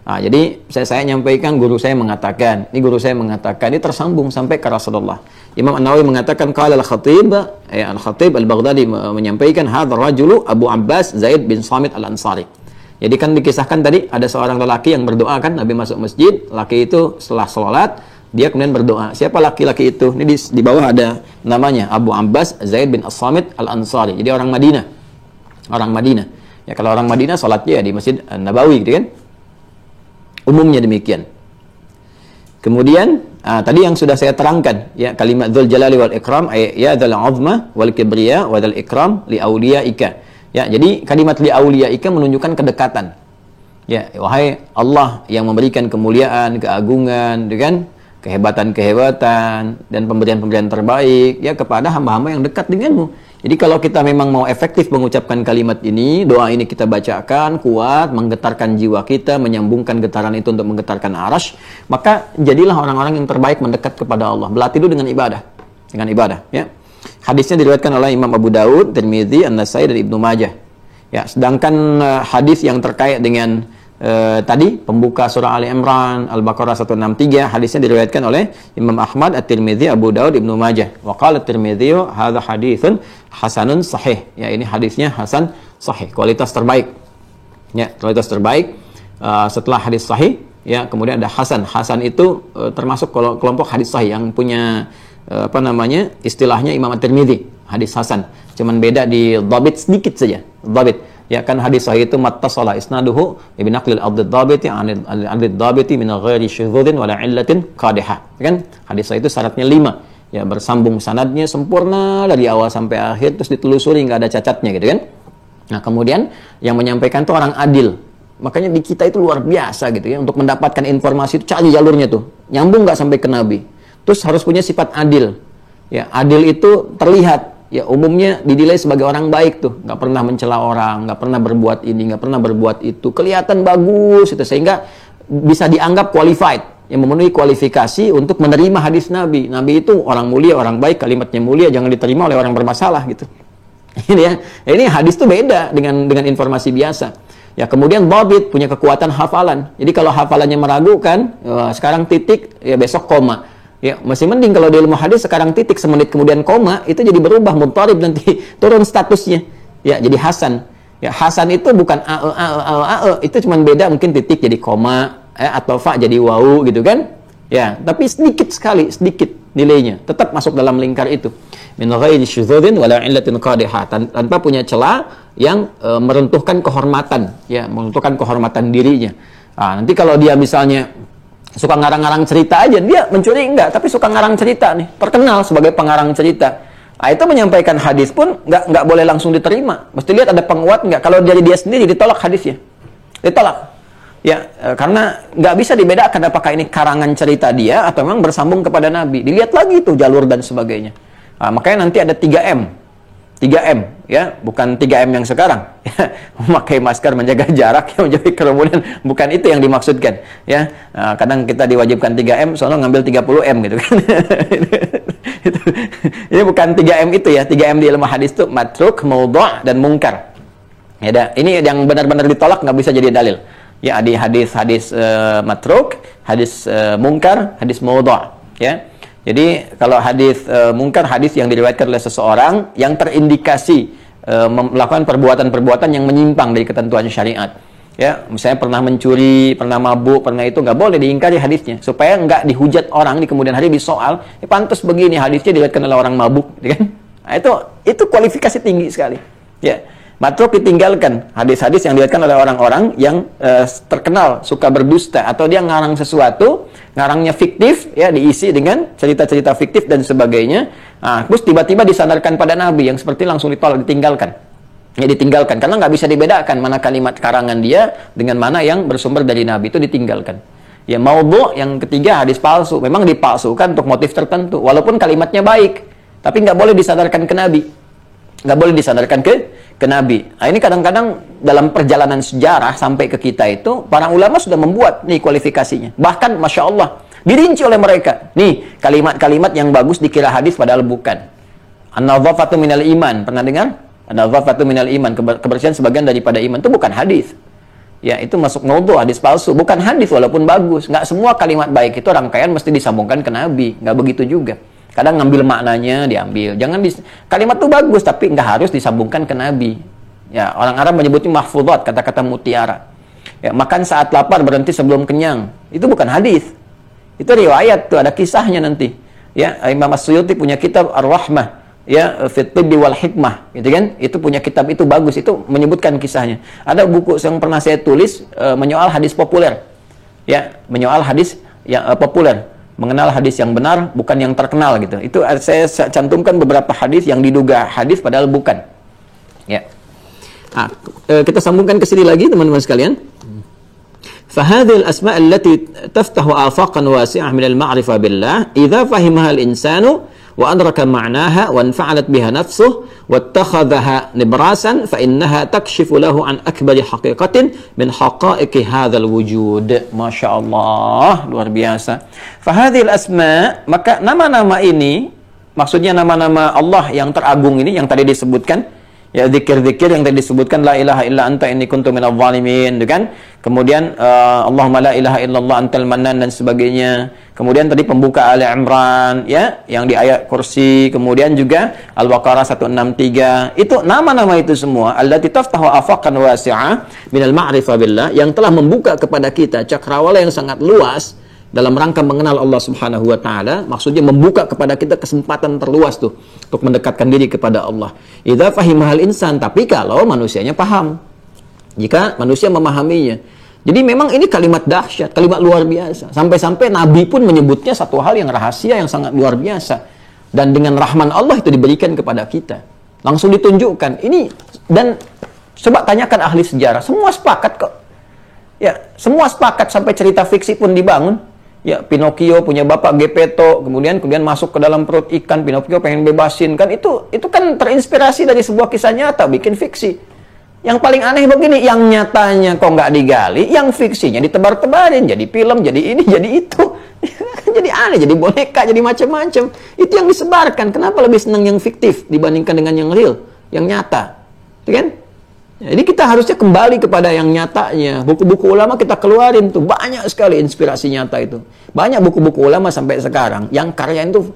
Nah, jadi saya nyampaikan, guru saya mengatakan, ini tersambung sampai ke Rasulullah. Imam An-Nawawi mengatakan qala al-Khatib, Al-Khatib Al-Baghdadi menyampaikan hadzal rajulu Abu Abbas Zaid bin Samit Al-Ansari. Jadi kan dikisahkan tadi ada seorang lelaki yang berdoa kan, Nabi masuk masjid, laki itu setelah sholat dia kemudian berdoa. Siapa laki-laki itu? Ini di bawah ada namanya, Abu Abbas Zaid bin As-Samit Al-Ansari. Jadi orang Madinah. Orang Madinah. Ya kalau orang Madinah sholatnya ya di Masjid Nabawi gitu kan. Umumnya demikian. Kemudian tadi yang sudah saya terangkan ya, kalimat dzul jalali wal ikram ya dzal azma wal kibriya wa dzal ikram li auliyaika. Ya, jadi kalimat li auliyaika menunjukkan kedekatan. Ya, wahai Allah yang memberikan kemuliaan, keagungan, kan? Kehebatan-kehebatan dan pemberian-pemberian terbaik ya kepada hamba-hamba yang dekat denganmu. Jadi kalau kita memang mau efektif mengucapkan kalimat ini, doa ini kita bacakan kuat, menggetarkan jiwa kita, menyambungkan getaran itu untuk menggetarkan arasy, maka jadilah orang-orang yang terbaik mendekat kepada Allah. Berlatih itu dengan ibadah. Dengan ibadah, ya. Hadisnya diriwayatkan oleh Imam Abu Daud, Tirmidzi, An-Nasai dan Ibnu Majah. Ya, sedangkan hadis yang terkait dengan tadi pembuka surah Ali Imran Al-Baqarah 163, hadisnya diriwayatkan oleh Imam Ahmad, At-Tirmidzi, Abu Daud, Ibnu Majah. Wa qala At-Tirmidzi hadza haditsun hasanun sahih. Ya, ini hadisnya hasan sahih, kualitas terbaik. Ya, kualitas terbaik. Setelah hadis sahih, ya, kemudian ada hasan. Hasan itu termasuk kelompok hadis sahih yang punya istilahnya Imam At-Tirmidzi, hadis hasan. Cuman beda di dhabit sedikit saja. Dhabit. Ya kan hadis sahih itu mattasala isnaduhu bi naqlil ad-dhabiti 'an ad-dhabiti min ghairi syudzin wala illatin qadihah. Kan hadis sahih itu syaratnya 5. Ya, bersambung sanadnya sempurna dari awal sampai akhir, terus ditelusuri enggak ada cacatnya gitu kan. Nah, kemudian yang menyampaikan itu orang adil. Makanya di kita itu luar biasa gitu ya, untuk mendapatkan informasi itu cari jalurnya tuh. Nyambung enggak sampai ke Nabi. Terus harus punya sifat adil. Ya, adil itu terlihat. Ya, umumnya didilai sebagai orang baik tuh, nggak pernah mencela orang, nggak pernah berbuat ini, nggak pernah berbuat itu, kelihatan bagus itu, sehingga bisa dianggap qualified, yang memenuhi kualifikasi untuk menerima hadis Nabi. Nabi itu orang mulia, orang baik, kalimatnya mulia, jangan diterima oleh orang bermasalah gitu. Ini ya. Ini hadis tuh beda dengan informasi biasa. Ya, kemudian dhabit, punya kekuatan hafalan. Jadi kalau hafalannya meragukan, sekarang titik, ya besok koma. Ya, masih mending kalau di ilmu hadis sekarang titik, semenit kemudian koma, itu jadi berubah mudharib, nanti turun statusnya. Ya, jadi hasan. Ya, hasan itu bukan itu cuma beda mungkin titik jadi koma, atau fa jadi wawu gitu kan. Ya, tapi sedikit sekali, sedikit nilainya, tetap masuk dalam lingkar itu. Min ghairi syudzudin wala illatin qadihah, tanpa punya celah yang meruntuhkan kehormatan, ya, meruntuhkan kehormatan dirinya. Nah, nanti kalau dia misalnya suka ngarang-ngarang cerita aja, dia mencuri enggak, tapi suka ngarang cerita nih, terkenal sebagai pengarang cerita. Nah, itu menyampaikan hadis pun enggak boleh langsung diterima. Mesti lihat ada penguat enggak. Kalau dari dia sendiri ditolak hadisnya. Ditolak. Ya, karena nggak bisa dibedakan apakah ini karangan cerita dia atau memang bersambung kepada Nabi. Dilihat lagi tuh jalur dan sebagainya. Nah, makanya nanti ada 3M. 3M, ya, bukan 3M yang sekarang. Memakai masker, menjaga jarak, ya, menjauhi kerumunan, bukan itu yang dimaksudkan, ya. Nah, kadang kita diwajibkan 3M, soalnya ngambil 30M gitu kan. Ini bukan 3M itu ya. 3M di ilmu hadis itu matruk, maudhu' dan mungkar. Ya, ini yang benar-benar ditolak nggak bisa jadi dalil. Ya, di hadis matruk, hadis mungkar, hadis maudhu', ya. Jadi kalau hadis mungkar, hadis yang diriwayatkan oleh seseorang yang terindikasi melakukan perbuatan-perbuatan yang menyimpang dari ketentuan syariat. Ya, misalnya pernah mencuri, pernah mabuk, pernah itu, nggak boleh diingkari hadisnya, supaya nggak dihujat orang di kemudian hari disoal, pantas begini hadisnya diriwayatkan oleh orang mabuk, ya kan? Nah, itu kualifikasi tinggi sekali. Ya. Matruk ditinggalkan, hadis-hadis yang diriwayatkan oleh orang-orang yang terkenal suka berdusta, atau dia ngarang sesuatu, ngarangnya fiktif, ya, diisi dengan cerita-cerita fiktif dan sebagainya. Nah, terus tiba-tiba disandarkan pada Nabi, yang seperti langsung ditolak, ditinggalkan. Ya, ditinggalkan karena nggak bisa dibedakan mana kalimat karangan dia dengan mana yang bersumber dari Nabi, itu ditinggalkan. Ya, maudhu' yang ketiga hadis palsu, memang dipalsukan untuk motif tertentu, walaupun kalimatnya baik, tapi nggak boleh disandarkan ke Nabi. Nggak boleh disandarkan ke Nabi. Nah, ini kadang-kadang dalam perjalanan sejarah sampai ke kita itu, para ulama sudah membuat nih kualifikasinya. Bahkan, Masya Allah, dirinci oleh mereka. Nih, kalimat-kalimat yang bagus dikira hadis padahal bukan. An-nadhafatu minal iman. Pernah dengar? An-nadhafatu minal iman. Kebersihan sebagian daripada iman. Itu bukan hadis. Ya, itu masuk maudhu', hadis palsu. Bukan hadis walaupun bagus. Nggak semua kalimat baik itu rangkaian mesti disambungkan ke Nabi. Nggak begitu juga. Kadang ngambil maknanya, diambil. Kalimat itu bagus, tapi nggak harus disambungkan ke Nabi. Ya, orang Arab menyebutnya mahfudhat, kata-kata mutiara. Ya, makan saat lapar, berhenti sebelum kenyang. Itu bukan hadis. Itu riwayat, tuh ada kisahnya nanti. Ya, Imam As-Suyuti punya kitab Ar-Rahmah, ya, Fit Tibbi wal Hikmah, gitu kan? Itu punya kitab itu bagus, itu menyebutkan kisahnya. Ada buku yang pernah saya tulis menyoal hadis populer. Ya, menyoal hadis yang populer. Mengenal hadis yang benar, bukan yang terkenal gitu. Itu saya cantumkan beberapa hadis yang diduga hadis padahal bukan. Ya. Nah, kita sambungkan ke sini lagi teman-teman sekalian. فهذه الأسماء التي تفتح آفاقا واسعة من المعرفة بالله إذا فهمها الإنسان وأدرك معناها وانفعلت بها نفسه واتخذها نبراسا فإنها تكشف له عن أكبر حقيقة من حقائق هذا الوجود. Masya Allah, luar biasa. فهذه الأسماء, maka nama-nama ini, maksudnya nama-nama Allah yang teragung ini, yang tadi disebutkan, ya, zikir-zikir yang tadi disebutkan, la ilaha illa anta inni kuntu minadh dhalimin, kan? Kemudian Allahumma la ilaha illallah antal mannan dan sebagainya. Kemudian tadi pembuka Ali Imran, ya, yang di ayat kursi, kemudian juga Al-Baqarah 163. Itu nama-nama itu semua allati taftahu afaqan wasi'ah minal ma'rifah billah, yang telah membuka kepada kita cakrawala yang sangat luas dalam rangka mengenal Allah Subhanahu wa taala. Maksudnya membuka kepada kita kesempatan terluas tuh untuk mendekatkan diri kepada Allah. Idza fahimahal insan, tapi kalau manusianya paham. Jika manusia memahaminya. Jadi memang ini kalimat dahsyat, kalimat luar biasa. Sampai-sampai Nabi pun menyebutnya satu hal yang rahasia yang sangat luar biasa. Dan dengan rahman Allah itu diberikan kepada kita. Langsung ditunjukkan. Ini, dan coba tanyakan ahli sejarah, semua sepakat kok. Ya, semua sepakat, sampai cerita fiksi pun dibangun. Ya, Pinocchio punya bapak Geppetto, kemudian masuk ke dalam perut ikan, Pinocchio pengen bebasin, kan itu kan terinspirasi dari sebuah kisah nyata, bikin fiksi. Yang paling aneh begini, yang nyatanya kok nggak digali, yang fiksinya ditebar-tebarin, jadi film, jadi ini, jadi itu. Jadi aneh, jadi boneka, jadi macam-macam. Itu yang disebarkan. Kenapa lebih senang yang fiktif dibandingkan dengan yang real? yang nyata. Itu kan? Jadi kita harusnya kembali kepada yang nyatanya. Buku-buku ulama kita keluarin tuh, banyak sekali inspirasi nyata itu. Banyak buku-buku ulama sampai sekarang yang karya itu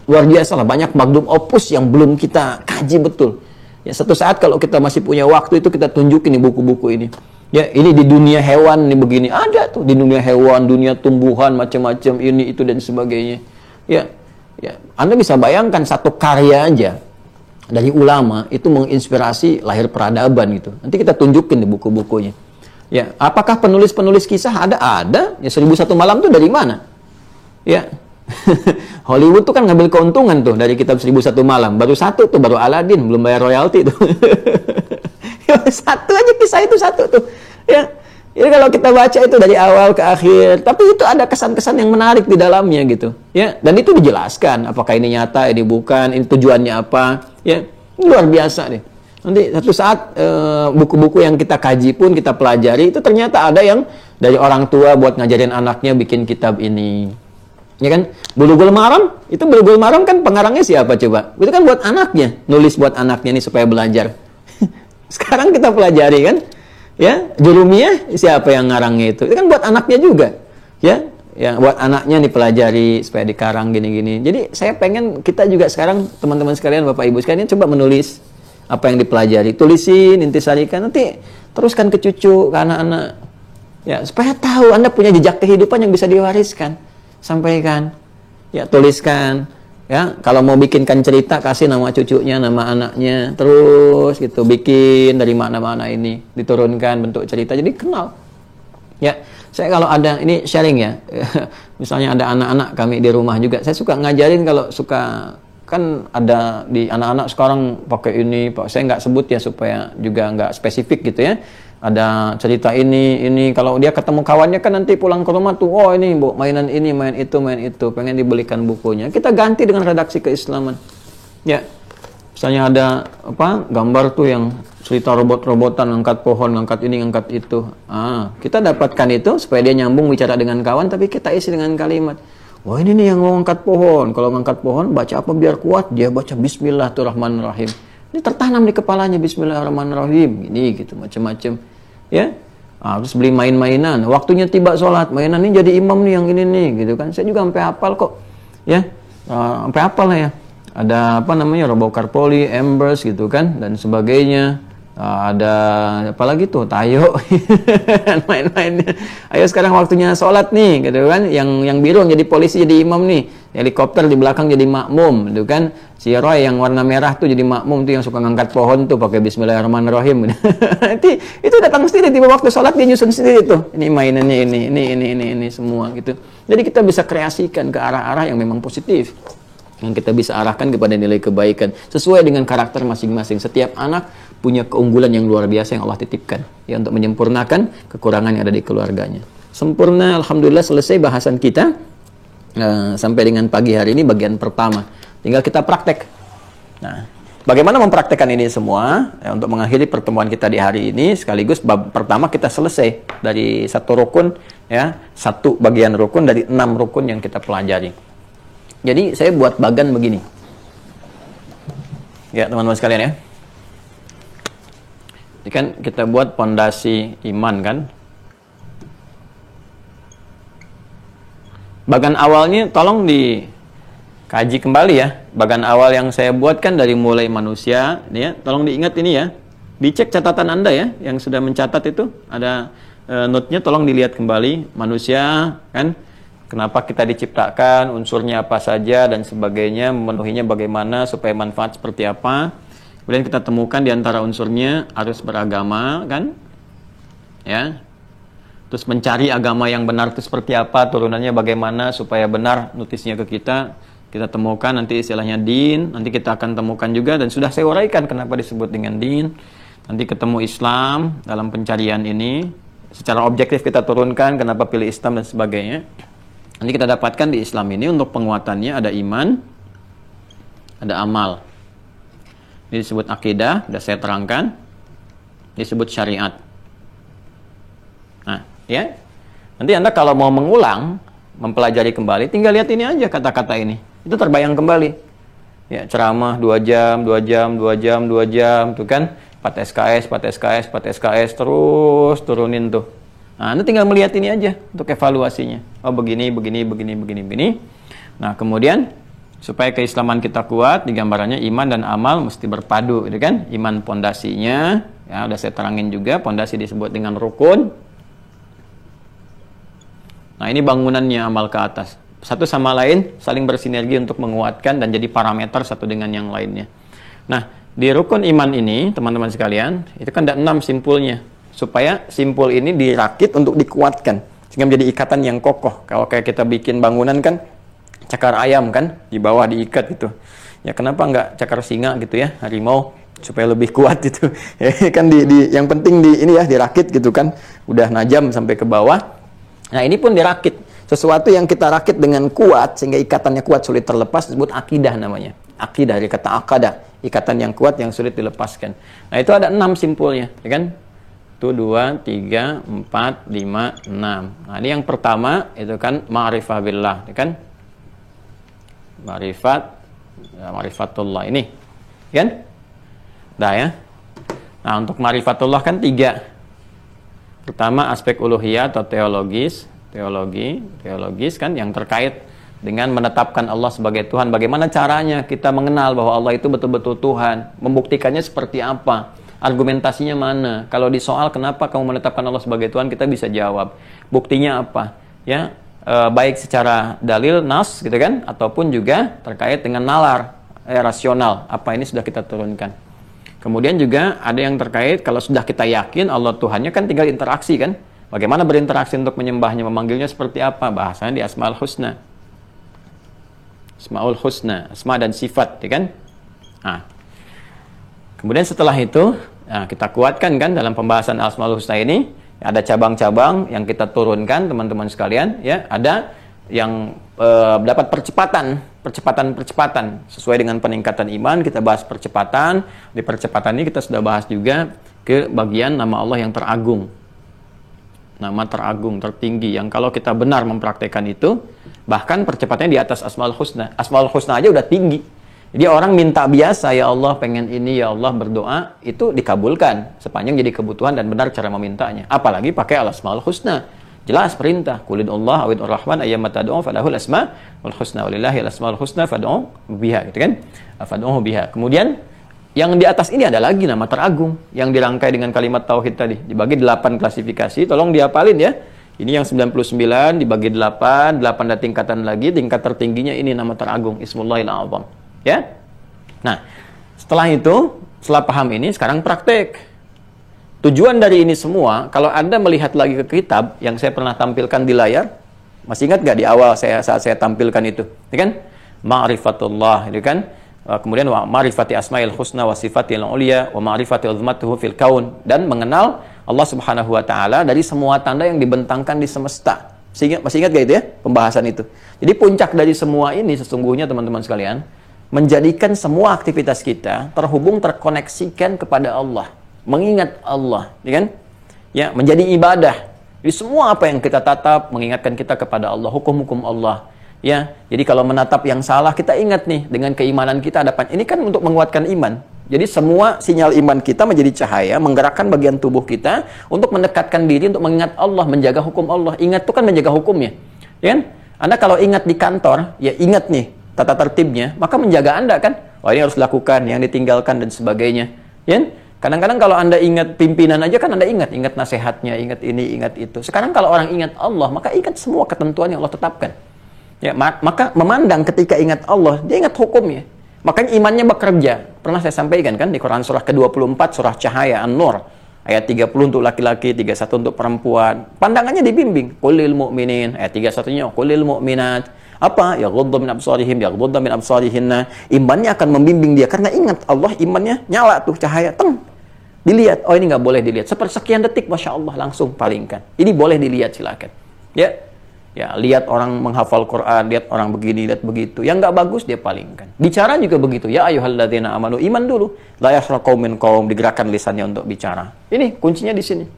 luar biasa lah. Banyak magnum opus yang belum kita kaji betul. Ya, satu saat kalau kita masih punya waktu itu kita tunjukin nih buku-buku ini. Ya, ini di dunia hewan nih begini. Ada tuh di dunia hewan, dunia tumbuhan, macam-macam ini itu dan sebagainya. Ya, Anda bisa bayangkan satu karya aja dari ulama itu menginspirasi lahir peradaban gitu. Nanti kita tunjukin di buku-bukunya. Ya, apakah penulis-penulis kisah ada? Ada. Ya, 1001 Malam tuh dari mana? Ya. Hollywood tuh kan ngambil keuntungan tuh dari kitab 1001 Malam. Baru satu tuh, baru Aladdin, belum bayar royalti tuh. Satu aja kisah itu satu tuh. Ya. Jadi kalau kita baca itu dari awal ke akhir, tapi itu ada kesan-kesan yang menarik di dalamnya gitu. Ya, dan itu dijelaskan apakah ini nyata, ini bukan, ini tujuannya apa. Ya, ini luar biasa deh. Nanti satu saat buku-buku yang kita kaji pun kita pelajari itu ternyata ada yang dari orang tua buat ngajarin anaknya bikin kitab ini. Ya kan? Bulughul Maram, itu Bulughul Maram kan pengarangnya siapa coba? Itu kan buat anaknya, nulis buat anaknya nih supaya belajar. Sekarang kita pelajari kan? Ya, Jurumiyah siapa yang ngarangnya itu? Itu kan buat anaknya juga. Ya, yang buat anaknya dipelajari supaya dikarang gini-gini. Jadi saya pengen kita juga sekarang teman-teman sekalian, Bapak Ibu sekalian coba menulis apa yang dipelajari, tulisin, intisarikan, nanti teruskan ke cucu, ke anak-anak. Ya, supaya tahu Anda punya jejak kehidupan yang bisa diwariskan. Sampaikan. Ya, tuliskan. Ya, kalau mau bikinkan cerita kasih nama cucunya, nama anaknya, terus gitu bikin dari mana-mana ini, diturunkan bentuk cerita jadi kenal. Ya, saya kalau ada ini sharing ya. Misalnya ada anak-anak kami di rumah juga, saya suka ngajarin kalau suka kan ada di anak-anak sekarang pakai ini, saya nggak sebut ya supaya juga nggak spesifik gitu ya. Ada cerita ini kalau dia ketemu kawannya kan nanti pulang ke rumah tuh, oh ini bu mainan ini, main itu, pengen dibelikan bukunya. Kita ganti dengan redaksi keislaman. Ya, misalnya ada apa gambar tuh yang cerita robot-robotan, ngangkat pohon, ngangkat ini, ngangkat itu. Kita dapatkan itu supaya dia nyambung bicara dengan kawan, tapi kita isi dengan kalimat. Wah ini nih yang mau ngangkat pohon. Kalau ngangkat pohon baca apa biar kuat? Dia baca Bismillahirrahmanirrahim. Ini tertanam di kepalanya Bismillahirrahmanirrahim. Ini gitu macam-macam. Ya, terus beli main-mainan. Waktunya tiba sholat, mainan ini jadi imam nih yang ini nih, gitu kan. Saya juga sampai hafal kok, ya, sampai hafal lah ya. Ada apa namanya Robocarpoli, Embers gitu kan, dan sebagainya. Ada apa lagi tuh, Tayo, main-mainnya. Ayo sekarang waktunya sholat nih, gitu kan. Yang biru jadi polisi jadi imam nih, helikopter di belakang jadi makmum, gitu kan. Si Roy yang warna merah tuh jadi makmum tuh yang suka ngangkat pohon tuh pakai Bismillahirrahmanirrahim. itu datang sendiri tiba waktu sholat dia nyusun sendiri tuh. Ini mainannya ini semua gitu. Jadi kita bisa kreasikan ke arah-arah yang memang positif. Yang kita bisa arahkan kepada nilai kebaikan sesuai dengan karakter masing-masing. Setiap anak punya keunggulan yang luar biasa yang Allah titipkan ya untuk menyempurnakan kekurangan yang ada di keluarganya. Sempurna, alhamdulillah selesai bahasan kita sampai dengan pagi hari ini bagian pertama. Tinggal kita praktek. Nah, bagaimana mempraktekkan ini semua ya, untuk mengakhiri pertemuan kita di hari ini sekaligus bab pertama kita selesai dari satu rukun ya, satu bagian rukun dari 6 rukun yang kita pelajari. Jadi saya buat bagan begini. Ya, teman-teman sekalian ya. Ini kan kita buat pondasi iman kan. Bagan awalnya tolong dikaji kembali ya. Bagan awal yang saya buat kan dari mulai manusia, ya. Tolong diingat ini ya. Dicek catatan Anda ya, yang sudah mencatat itu ada note-nya, tolong dilihat kembali. Manusia kan, kenapa kita diciptakan, unsurnya apa saja dan sebagainya, memenuhinya bagaimana supaya manfaat seperti apa. Kemudian kita temukan di antara unsurnya harus beragama kan, ya. Terus mencari agama yang benar itu seperti apa, turunannya bagaimana supaya benar nutisnya ke kita. Kita temukan nanti istilahnya din, nanti kita akan temukan juga dan sudah saya uraikan kenapa disebut dengan din. Nanti ketemu Islam dalam pencarian ini, secara objektif kita turunkan kenapa pilih Islam dan sebagainya. Nanti kita dapatkan di Islam ini untuk penguatannya ada iman, ada amal. Ini disebut akidah, sudah saya terangkan. Disebut syariat. Nah, ya. Nanti Anda kalau mau mengulang, mempelajari kembali, tinggal lihat ini aja kata-kata ini. Itu terbayang kembali. Ya, ceramah 2 jam, 2 jam, 2 jam, 2 jam, tuh kan. 4 SKS, 4 SKS, 4 SKS, terus turunin tuh. Nah, Anda tinggal melihat ini aja untuk evaluasinya. Oh, begini, begini, begini, begini, begini. Nah, kemudian supaya keislaman kita kuat, di gambarannya iman dan amal mesti berpadu, gitu kan? Iman pondasinya, ya udah saya terangin juga, pondasi disebut dengan rukun. Nah, ini bangunannya amal ke atas. Satu sama lain saling bersinergi untuk menguatkan dan jadi parameter satu dengan yang lainnya. Nah, di rukun iman ini, teman-teman sekalian, itu kan ada 6 simpulnya. Supaya simpul ini dirakit untuk dikuatkan. Sehingga menjadi ikatan yang kokoh. Kalau kayak kita bikin bangunan kan, cakar ayam kan, di bawah diikat gitu. Ya kenapa nggak cakar singa gitu ya, harimau, supaya lebih kuat gitu. Kan yang penting ini ya, dirakit gitu kan. Udah najam sampai ke bawah. Nah, ini pun dirakit. Sesuatu yang kita rakit dengan kuat, sehingga ikatannya kuat, sulit terlepas, disebut akidah namanya. Akidah, dari kata akada, ikatan yang kuat yang sulit dilepaskan. Nah, itu ada 6 simpulnya, ya kan? Itu 2, 3, 4, 5, 6. Nah, ini yang pertama, itu kan ma'rifah billah, ya kan? Ma'rifatullah ini, kan? Dah ya. Nah, untuk ma'rifatullah kan 3. Pertama, aspek uluhiyah atau teologis kan, yang terkait dengan menetapkan Allah sebagai Tuhan. Bagaimana caranya kita mengenal bahwa Allah itu betul-betul Tuhan? Membuktikannya seperti apa? Argumentasinya mana? Kalau di soal kenapa kamu menetapkan Allah sebagai Tuhan, kita bisa jawab. Buktinya apa? Ya, baik secara dalil, nas gitu kan, ataupun juga terkait dengan nalar, rasional. Apa ini sudah kita turunkan. Kemudian juga ada yang terkait, kalau sudah kita yakin Allah Tuhannya, kan tinggal interaksi kan. Bagaimana berinteraksi untuk menyembahnya, memanggilnya seperti apa? Bahasanya di Asmaul Husna. Asmaul Husna, asma dan sifat, ya kan? Nah, kemudian setelah itu, nah, kita kuatkan kan dalam pembahasan Asmaul Husna ini, ada cabang-cabang yang kita turunkan, teman-teman sekalian, ya, ada yang dapat percepatan sesuai dengan peningkatan iman. Kita bahas percepatan. Di percepatan ini kita sudah bahas juga ke bagian nama Allah yang teragung. Nama teragung, tertinggi, yang kalau kita benar mempraktekkan itu, bahkan percepatannya di atas Asmaul Husna. Asmaul Husna aja udah tinggi. Jadi orang minta biasa, ya Allah pengen ini, ya Allah berdoa, itu dikabulkan sepanjang jadi kebutuhan dan benar cara memintanya. Apalagi pakai Asmaul Husna. Jelas perintah, qul Allah awid ar-rahman ayyamma tad'u falahul asmaul husna walillahil asmaul husna fad'u biha, gitu kan? Fad'uhu biha. Kemudian yang di atas ini ada lagi nama teragung yang dirangkai dengan kalimat tauhid tadi, dibagi 8 klasifikasi. Tolong dihafalin ya. Ini yang 99 dibagi 8 ada tingkatan lagi. Tingkat tertingginya ini nama teragung, Ismullahil A'zam. Ya. Nah, setelah itu, setelah paham ini, sekarang praktek. Tujuan dari ini semua, kalau Anda melihat lagi ke kitab yang saya pernah tampilkan di layar, masih ingat gak di awal saat saya tampilkan itu? Ya kan? Ma'rifatullah, itu kan? Kemudian wa ma'rifati asma'il husna wa sifatil ulia wa ma'rifati uzmatuhu fil kaun, dan mengenal Allah Subhanahu wa taala dari semua tanda yang dibentangkan di semesta. Masih ingat gak itu ya pembahasan itu? Jadi puncak dari semua ini sesungguhnya, teman-teman sekalian, menjadikan semua aktivitas kita terkoneksikan kepada Allah, mengingat Allah, ya kan? Ya, menjadi ibadah. Jadi semua apa yang kita tatap mengingatkan kita kepada Allah, hukum-hukum Allah. Ya, jadi kalau menatap yang salah, kita ingat nih dengan keimanan kita ada. Ini kan untuk menguatkan iman. Jadi semua sinyal iman kita menjadi cahaya, menggerakkan bagian tubuh kita untuk mendekatkan diri untuk mengingat Allah, menjaga hukum Allah. Ingat itu kan menjaga hukumnya, ya kan? Anda kalau ingat di kantor, ya ingat nih tata tertibnya, maka menjaga Anda kan. Wah, ini harus lakukan, yang ditinggalkan dan sebagainya. Ya, kadang-kadang kalau Anda ingat pimpinan aja kan Anda ingat nasihatnya, ingat ini, ingat itu. Sekarang kalau orang ingat Allah, maka ingat semua ketentuan yang Allah tetapkan. Ya, maka memandang ketika ingat Allah, dia ingat hukumnya. Makanya imannya bekerja. Pernah saya sampaikan kan di Quran surah ke-24, surah Cahaya An-Nur, ayat 30 untuk laki-laki, 31 untuk perempuan. Pandangannya dibimbing. Qulil mu'minin, ayat 31-nya qulil mu'minat. Apa? Yaghduddu min absarihim, yaghduddu min absarihinna. Imannya akan membimbing dia karena ingat Allah, imannya nyala tuh cahaya. Dilihat, oh ini nggak boleh dilihat. Sepersekian detik, Masya Allah, langsung palingkan. Ini boleh dilihat, silakan. Ya, lihat orang menghafal Quran, lihat orang begini, lihat begitu. Yang nggak bagus, dia palingkan. Bicara juga begitu. Ya ayyuhalladzina amanu, iman dulu. La yasra qaumin qaum, digerakkan lisannya untuk bicara. Ini kuncinya di sini.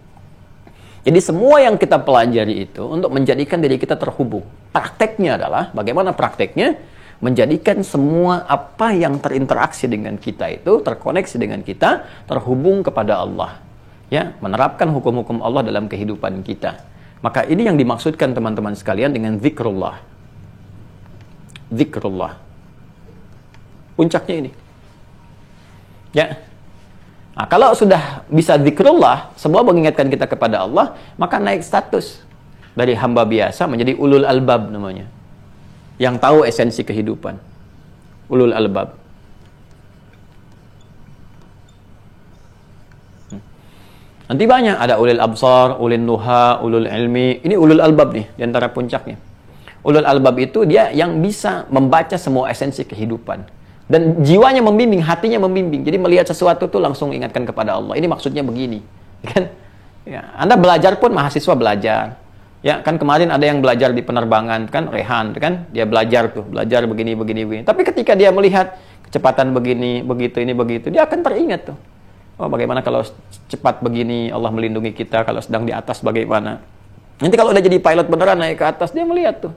Jadi semua yang kita pelajari itu untuk menjadikan diri kita terhubung. Prakteknya adalah, bagaimana prakteknya? menjadikan semua apa yang terinteraksi dengan kita itu terkoneksi dengan kita, terhubung kepada Allah. Ya, menerapkan hukum-hukum Allah dalam kehidupan kita. Maka ini yang dimaksudkan teman-teman sekalian dengan zikrullah. Zikrullah. Puncaknya ini. Ya. Nah, kalau sudah bisa zikrullah, semua mengingatkan kita kepada Allah, maka naik status dari hamba biasa menjadi ulul albab namanya. Yang tahu esensi kehidupan. Ulul albab. Nanti banyak, ada ulil absar, ulil nuha, ulul ilmi. Ini ulul albab nih, di antara puncaknya. Ulul albab itu dia yang bisa membaca semua esensi kehidupan. Dan jiwanya membimbing, hatinya membimbing. Jadi melihat sesuatu tuh langsung ingatkan kepada Allah. Ini maksudnya begini. Kan? Ya, Anda belajar pun, mahasiswa belajar. Ya, kan kemarin ada yang belajar di penerbangan, kan Rehan, kan? Dia belajar begini. Tapi ketika dia melihat kecepatan begini, begitu, ini begitu, dia akan teringat tuh. Oh, bagaimana kalau cepat begini, Allah melindungi kita, kalau sedang di atas bagaimana. Nanti kalau udah jadi pilot beneran naik ke atas, dia melihat tuh.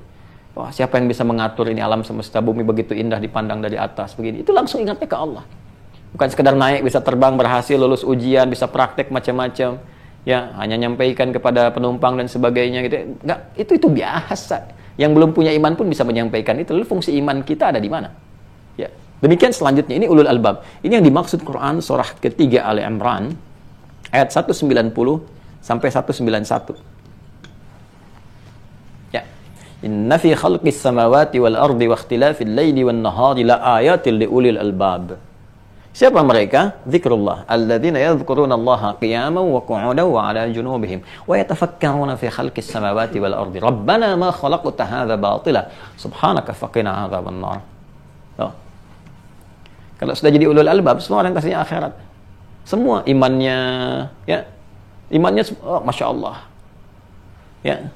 Wah, siapa yang bisa mengatur ini alam semesta bumi begitu indah dipandang dari atas begini. Itu langsung ingatnya ke Allah. Bukan sekedar naik, bisa terbang, berhasil, lulus ujian, bisa praktek macam-macam. Ya, hanya nyampaikan kepada penumpang dan sebagainya gitu. Enggak, itu biasa. Yang belum punya iman pun bisa menyampaikan itu. Lalu fungsi iman kita ada di mana? Ya. Demikian selanjutnya, ini ulul albab. Ini yang dimaksud Quran surah ketiga Ali Imran ayat 190 sampai 191. Ya. Inna fi khalqis samawati wal ardi wa ikhtilafil laili wan nahari la ayatil liulil albab. Siapa mereka? Zikrullah. Alladzina yadhkuruna Allaha qiyaman wa qu'udan wa 'ala junubihim wa yatafakkaruna fi khalqis samawati wal ardi. Rabbana ma khalaqta hadza batila. Subhanaka faqina 'adzaban nar. Oh. Kalau sudah jadi ulul albab, semua orientasinya akhirat. Semua imannya, ya. Imannya Masya Allah. Ya.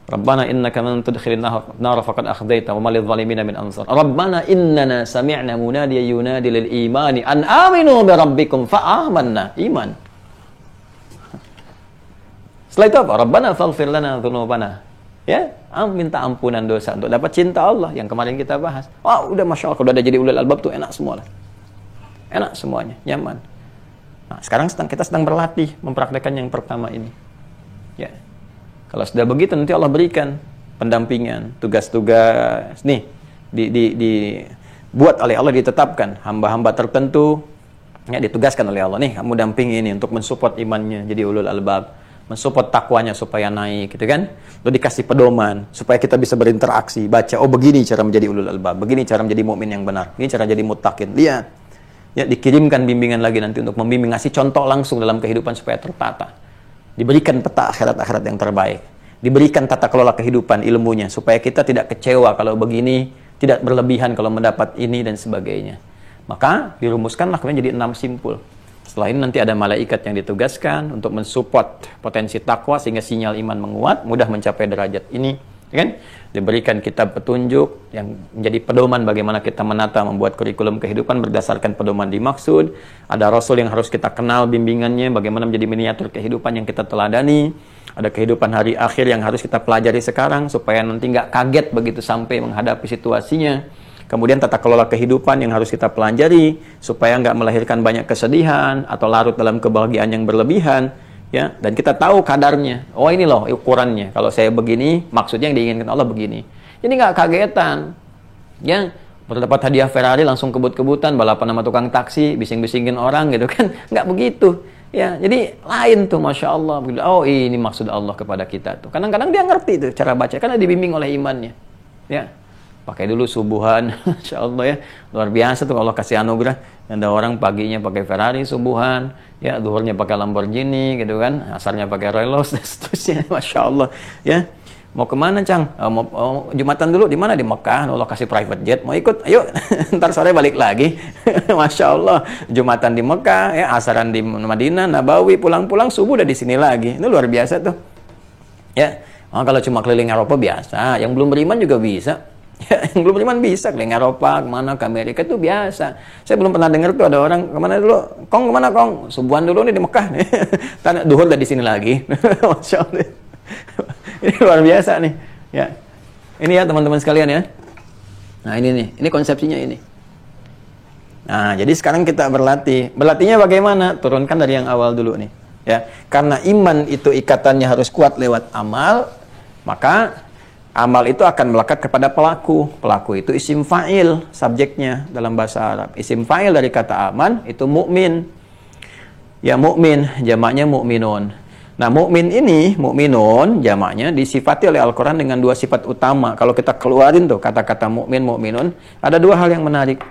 Rabbana innaka man tudkhilin nar faqad akhdaita wa ma lidh zalimina min ansar. Rabbana innana sami'na munadiyan yunadi lil imani an aminu bi rabbikum fa amanna. Iman. Setelah itu apa? Rabbana faghfir lana dzunubana. Ya, minta ampunan dosa untuk dapat cinta Allah yang kemarin kita bahas. Oh, udah Masya Allah, kalau udah jadi ulul albab tuh enak semua lah. Enak semuanya, nyaman. Nah, sekarang kita sedang berlatih mempraktekkan yang pertama ini. Ya. Kalau sudah begitu nanti Allah berikan pendampingan, tugas-tugas nih dibuat oleh Allah, ditetapkan hamba-hamba tertentu ya ditugaskan oleh Allah nih, kamu dampingi ini untuk mensupport imannya jadi ulul albab, mensupport takwanya supaya naik gitu kan. Lalu dikasih pedoman supaya kita bisa berinteraksi, baca oh begini cara menjadi ulul albab, begini cara menjadi mukmin yang benar, ini cara jadi muttaqin. Lihat. Ya, dikirimkan bimbingan lagi nanti untuk membimbing, ngasih contoh langsung dalam kehidupan supaya tertata. Diberikan peta akhirat-akhirat yang terbaik. Diberikan tata kelola kehidupan ilmunya supaya kita tidak kecewa kalau begini, tidak berlebihan kalau mendapat ini dan sebagainya. Maka dirumuskanlah kemudian jadi 6 simpul. Setelah ini nanti ada malaikat yang ditugaskan untuk mensupport potensi takwa sehingga sinyal iman menguat, mudah mencapai derajat ini, kan? Diberikan kitab petunjuk yang menjadi pedoman bagaimana kita menata membuat kurikulum kehidupan berdasarkan pedoman dimaksud. Ada rasul yang harus kita kenal bimbingannya, bagaimana menjadi miniatur kehidupan yang kita teladani. Ada kehidupan hari akhir yang harus kita pelajari sekarang supaya nanti nggak kaget begitu sampai menghadapi situasinya. Kemudian tata kelola kehidupan yang harus kita pelajari supaya nggak melahirkan banyak kesedihan atau larut dalam kebahagiaan yang berlebihan. Ya, dan kita tahu kadarnya. Oh, ini loh ukurannya. Kalau saya begini, maksudnya yang diinginkan Allah begini. Jadi nggak kagetan. Ya, baru dapat hadiah Ferrari langsung kebut-kebutan, balapan sama tukang taksi, bising-bisingin orang gitu kan. Nggak begitu. Ya, jadi lain tuh Masya Allah. Oh, ini maksud Allah kepada kita tuh. Kadang-kadang dia ngerti tuh cara baca, karena dibimbing oleh imannya. Ya, pakai dulu subuhan. Masya Allah ya. Luar biasa tuh Allah kasih anugerah. Ada orang paginya pakai Ferrari subuhan, ya zuhurnya pakai Lamborghini gitu kan, asarnya pakai Rolls dan seterusnya. Masya Allah ya. Mau kemana Cang? Mau Jumatan dulu di mana? Di Mekah. Allah kasih private jet. Mau ikut? Ayo. Ntar sore balik lagi. Masya Allah. Jumatan di Mekah, ya asaran di Madinah, Nabawi, pulang-pulang subuh udah di sini lagi. Itu luar biasa tuh. Ya. Kalau cuma keliling Eropa biasa. Yang belum beriman juga bisa. Ya, yang belum beriman bisa keliling Eropa, kemana ke Amerika itu biasa. Saya belum pernah dengar tuh ada orang kemana dulu, Kong kemana Kong? Subuhan dulu nih di Mekah. Tanya duhur udah di sini lagi. Masya Allah. Ini luar biasa nih. Ya, ini ya teman-teman sekalian ya. Nah, ini nih, ini konsepsinya ini. Nah, jadi sekarang kita berlatih. Berlatihnya bagaimana? Turunkan dari yang awal dulu nih. Ya, karena iman itu ikatannya harus kuat lewat amal, maka amal itu akan melekat kepada pelaku. Pelaku itu isim fa'il, subjeknya dalam bahasa Arab. Isim fa'il dari kata aman itu mukmin. Ya, mukmin, jamaknya mukminun. Nah, mukmin ini, mukminun, jamaknya disifati oleh Al-Quran dengan dua sifat utama. Kalau kita keluarin tuh kata-kata mukmin, mukminun, ada dua hal yang menarik.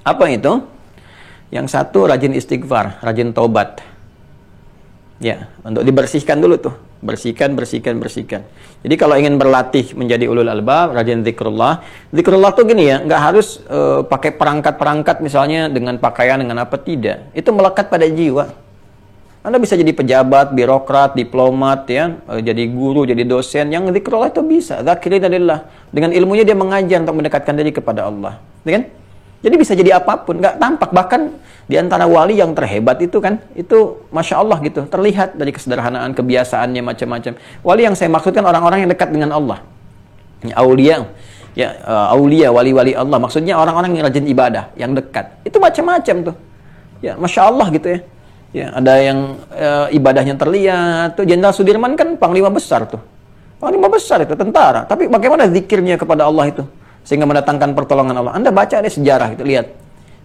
Apa itu? Yang satu rajin istighfar, rajin taubat. Ya, untuk dibersihkan dulu tuh. Bersihkan. Jadi kalau ingin berlatih menjadi ulul albab, rajin zikrullah. Zikrullah tuh gini ya, nggak harus pakai perangkat-perangkat misalnya dengan pakaian, dengan apa, tidak. Itu melekat pada jiwa. Anda bisa jadi pejabat, birokrat, diplomat, ya, jadi guru, jadi dosen. Yang zikrullah itu bisa. Zakirinalillah. Dengan ilmunya dia mengajar untuk mendekatkan diri kepada Allah. Ya kan? Jadi bisa jadi apapun, nggak tampak. Bahkan di antara wali yang terhebat itu kan, itu Masya Allah gitu, terlihat dari kesederhanaan, kebiasaannya, macam-macam. Wali yang saya maksudkan orang-orang yang dekat dengan Allah. Aulia, ya, aulia, wali-wali Allah. Maksudnya orang-orang yang rajin ibadah, yang dekat. Itu macam-macam tuh. Ya, Masya Allah gitu ya. Ya, ada yang ibadahnya terlihat. Tuh Jenderal Sudirman kan panglima besar tuh. Panglima besar itu, tentara. Tapi bagaimana zikirnya kepada Allah itu? Sehingga mendatangkan pertolongan Allah. Anda baca deh sejarah itu, lihat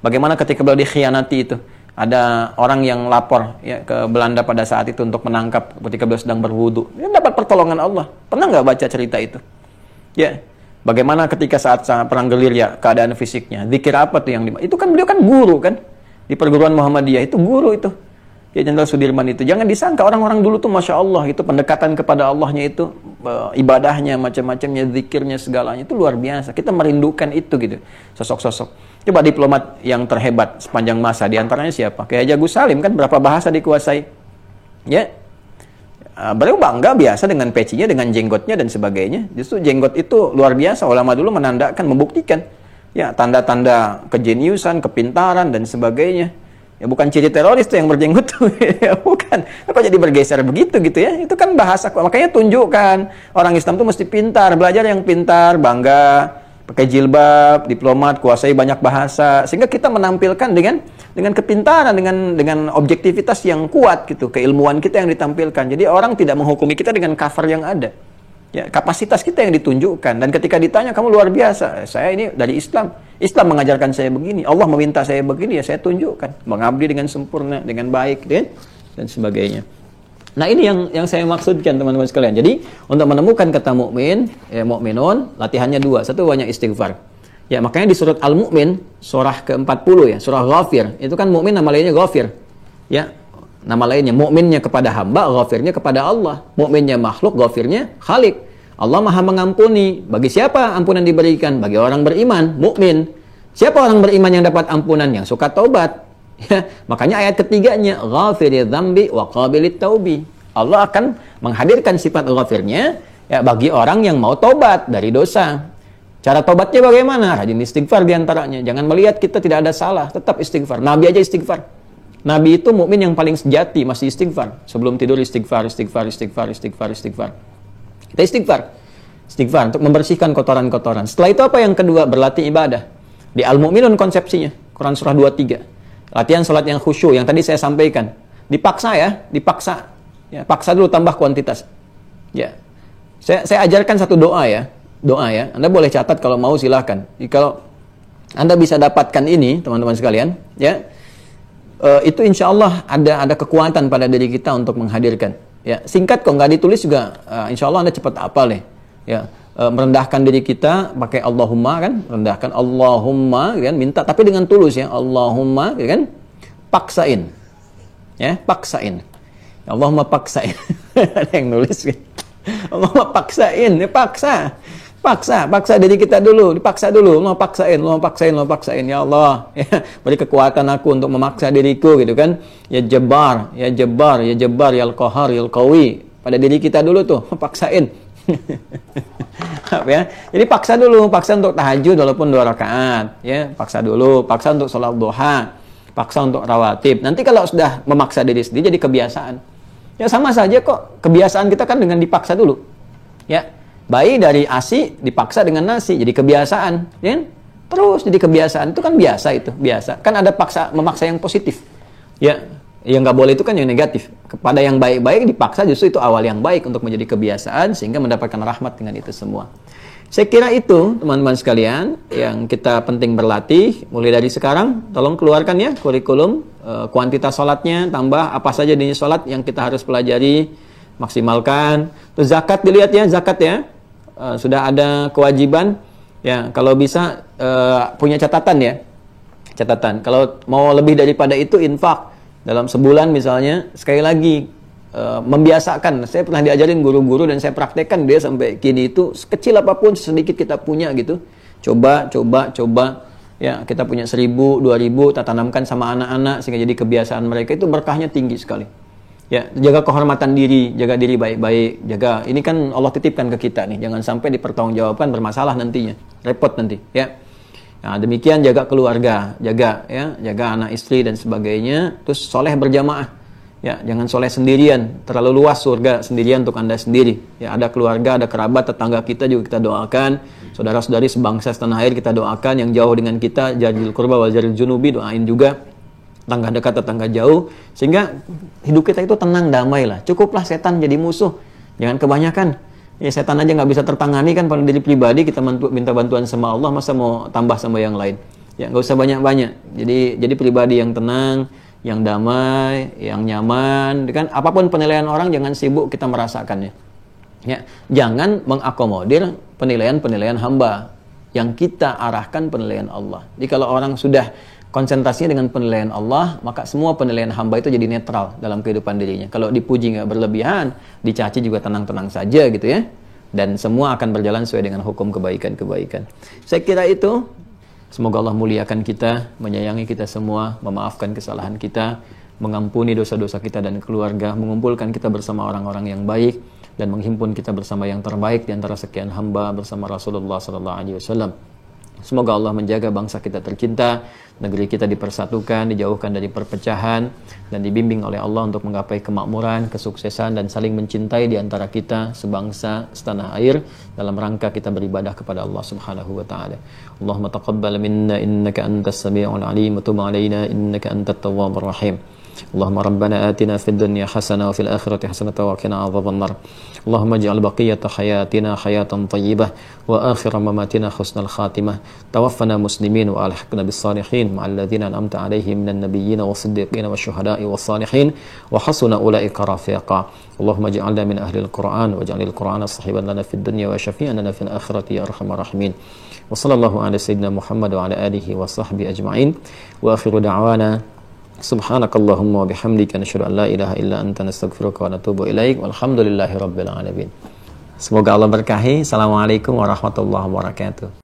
bagaimana ketika beliau dikhianati itu, ada orang yang lapor ya ke Belanda pada saat itu untuk menangkap ketika beliau sedang berwudu. Dia dapat pertolongan Allah. Pernah nggak baca cerita itu? Ya, bagaimana ketika saat perang gerilya keadaan fisiknya, zikir apa tuh yang itu kan beliau kan guru kan di perguruan Muhammadiyah, itu guru itu. Ya, Jenderal Sudirman itu. Jangan disangka orang-orang dulu tuh Masya Allah, itu pendekatan kepada Allahnya itu, ibadahnya, macam-macamnya, zikirnya, segalanya, itu luar biasa. Kita merindukan itu gitu, sosok-sosok. Coba diplomat yang terhebat sepanjang masa, diantaranya siapa? Kayak Haji Agus Salim kan, berapa bahasa dikuasai. Ya, beliau bangga biasa dengan pecinya, dengan jenggotnya, dan sebagainya. Justru jenggot itu luar biasa, ulama dulu menandakan, membuktikan. Ya, tanda-tanda kejeniusan, kepintaran, dan sebagainya. Ya, bukan ciri teroris tuh yang berjenggot tuh. Ya, bukan. Kok jadi bergeser begitu gitu ya? Itu kan bahasa. Makanya tunjukkan orang Islam tuh mesti pintar, belajar yang pintar, bangga, pakai jilbab, diplomat, kuasai banyak bahasa, sehingga kita menampilkan dengan kepintaran, dengan objektivitas yang kuat gitu, keilmuan kita yang ditampilkan. Jadi orang tidak menghukumi kita dengan cover yang ada. Ya, kapasitas kita yang ditunjukkan. Dan ketika ditanya, kamu luar biasa, saya ini dari Islam. Islam mengajarkan saya begini, Allah meminta saya begini, ya saya tunjukkan. Mengabdi dengan sempurna, dengan baik, dan sebagainya. Nah, ini yang saya maksudkan teman-teman sekalian. Jadi, untuk menemukan kata mukmin, mukminun, latihannya dua. Satu, banyak istighfar. Ya, makanya di surat Al-Mu'min, surah ke-40 ya, surah Ghafir, itu kan mukmin nama lainnya Ghafir. Ya, nama lainnya, mukminnya kepada hamba, ghafirnya kepada Allah. Mukminnya makhluk, ghafirnya Khalik. Allah Maha mengampuni. Bagi siapa ampunan diberikan? Bagi orang beriman, mukmin. Siapa orang beriman yang dapat ampunan? Yang suka taubat. Ya, makanya ayat ketiganya, ghafiri dzambi wa qabilit taubi. Allah akan menghadirkan sifat ghafirnya ya bagi orang yang mau taubat dari dosa. Cara taubatnya bagaimana? Rajin istighfar diantaranya. Jangan melihat kita tidak ada salah, tetap istighfar. Nabi aja istighfar. Nabi itu mukmin yang paling sejati, masih istighfar. Sebelum tidur istighfar. Kita istighfar untuk membersihkan kotoran-kotoran. Setelah itu apa yang kedua? Berlatih ibadah. Di Al-Mu'minun konsepsinya, Quran surah 23. Latihan salat yang khusyuk yang tadi saya sampaikan. Dipaksa ya, dipaksa. Ya, paksa dulu tambah kuantitas. Ya. Saya ajarkan satu doa ya. Doa ya. Anda boleh catat kalau mau silahkan. Kalau Anda bisa dapatkan ini, teman-teman sekalian, ya. Itu insya Allah ada kekuatan pada diri kita untuk menghadirkan. Ya, singkat kok, nggak ditulis juga, insya Allah Anda cepat hafal deh. Ya, merendahkan diri kita pakai Allahumma kan, rendahkan Allahumma kan, minta tapi dengan tulus ya, Allahumma kan, paksain. Ya, paksain. Allahumma paksain. Ada yang nulis kan. Allahumma paksain, ya paksa diri kita dulu, dipaksa dulu, Allah paksain ya Allah, ya, beri kekuatan aku untuk memaksa diriku gitu kan, ya Jabbar, ya Al-Qahar, ya Al-Qawi, pada diri kita dulu tuh, paksain. Ya, jadi paksa dulu, paksa untuk tahajud walaupun 2 rakaat, ya, paksa dulu, paksa untuk sholat duha, paksa untuk rawatib. Nanti kalau sudah memaksa diri sendiri jadi kebiasaan. Ya sama saja kok, kebiasaan kita kan dengan dipaksa dulu. Ya. Bayi dari ASI dipaksa dengan nasi, jadi kebiasaan, ya. Terus jadi kebiasaan, itu kan biasa itu, biasa. Kan ada memaksa yang positif. Ya, yang nggak boleh itu kan yang negatif. Kepada yang baik-baik dipaksa, justru itu awal yang baik untuk menjadi kebiasaan sehingga mendapatkan rahmat dengan itu semua. Saya kira itu, teman-teman sekalian, yang kita penting berlatih. Mulai dari sekarang, tolong keluarkan ya kurikulum, kuantitas sholatnya, tambah apa saja jenis sholat yang kita harus pelajari, maksimalkan. Terus zakat dilihat ya, zakat ya. Sudah ada kewajiban, ya kalau bisa punya catatan ya. Catatan, kalau mau lebih daripada itu, infak. Dalam sebulan misalnya, sekali lagi, membiasakan. Saya pernah diajarin guru-guru dan saya praktekkan dia sampai kini itu sekecil apapun sedikit kita punya gitu. Coba ya, kita punya 1.000, 2.000 kita tanamkan sama anak-anak sehingga jadi kebiasaan mereka, itu berkahnya tinggi sekali. Ya, jaga kehormatan diri, jaga diri baik-baik, jaga. Ini kan Allah titipkan ke kita nih, jangan sampai dipertanggungjawabkan bermasalah nantinya. Repot nanti, ya. Nah, demikian jaga keluarga, jaga anak istri dan sebagainya. Terus soleh berjamaah. Ya, jangan soleh sendirian, terlalu luas surga sendirian untuk Anda sendiri. Ya, ada keluarga, ada kerabat, tetangga kita juga kita doakan. Saudara-saudari sebangsa setanah air kita doakan. Yang jauh dengan kita, jaril qurba wal jaril junubi, doain juga. Tetangga dekat, tetangga jauh. Sehingga hidup kita itu tenang, damai lah. Cukuplah setan jadi musuh. Jangan kebanyakan. Ya, setan aja nggak bisa tertangani kan pada diri pribadi, kita minta bantuan sama Allah, masa mau tambah sama yang lain. Ya, nggak usah banyak-banyak. Jadi pribadi yang tenang, yang damai, yang nyaman, kan apapun penilaian orang jangan sibuk kita merasakannya. Ya, jangan mengakomodir penilaian hamba. Yang kita arahkan penilaian Allah. Jadi kalau orang sudah konsentrasinya dengan penilaian Allah, maka semua penilaian hamba itu jadi netral dalam kehidupan dirinya. Kalau dipuji nggak berlebihan, dicaci juga tenang-tenang saja gitu ya. Dan semua akan berjalan sesuai dengan hukum kebaikan-kebaikan. Saya kira itu. Semoga Allah muliakan kita, menyayangi kita semua, memaafkan kesalahan kita, mengampuni dosa-dosa kita dan keluarga, mengumpulkan kita bersama orang-orang yang baik, dan menghimpun kita bersama yang terbaik di antara sekian hamba bersama Rasulullah SAW. Semoga Allah menjaga bangsa kita tercinta, negeri kita dipersatukan, dijauhkan dari perpecahan, dan dibimbing oleh Allah untuk menggapai kemakmuran, kesuksesan, dan saling mencintai di antara kita sebangsa setanah air dalam rangka kita beribadah kepada Allah Subhanahu wa taala. Allahumma taqabbal minna innaka antas samiul alim wa tub alaina innaka antat tawwabur rahim. اللهم ربنا آتنا في الدنيا حسنة وفي الآخرة حسنة وقنا عذاب النار اللهم اجعل بقية حياتنا حياة طيبة وآخر مماتنا حسن الخاتمة توفنا مسلمين وألحقنا بالصالحين مع الذين أنعمت عليهم من النبيين والصديقين والشهداء والصالحين وحسن أولئك رفيقا اللهم اجعلنا من أهل القرآن واجعل القرآن صاحبا لنا في الدنيا وشفيعا لنا في الآخرة يا أرحم الراحمين وصلى الله على سيدنا محمد وعلى آله وصحبه أجمعين وآخر دعوانا Subhanakallahumma wa bihamdika nasyhadu an la ilaha illa anta nastaghfiruka wa natubu ilaik walhamdulillahi rabbil alamin. Semoga Allah berkahi. Assalamualaikum warahmatullahi wabarakatuh.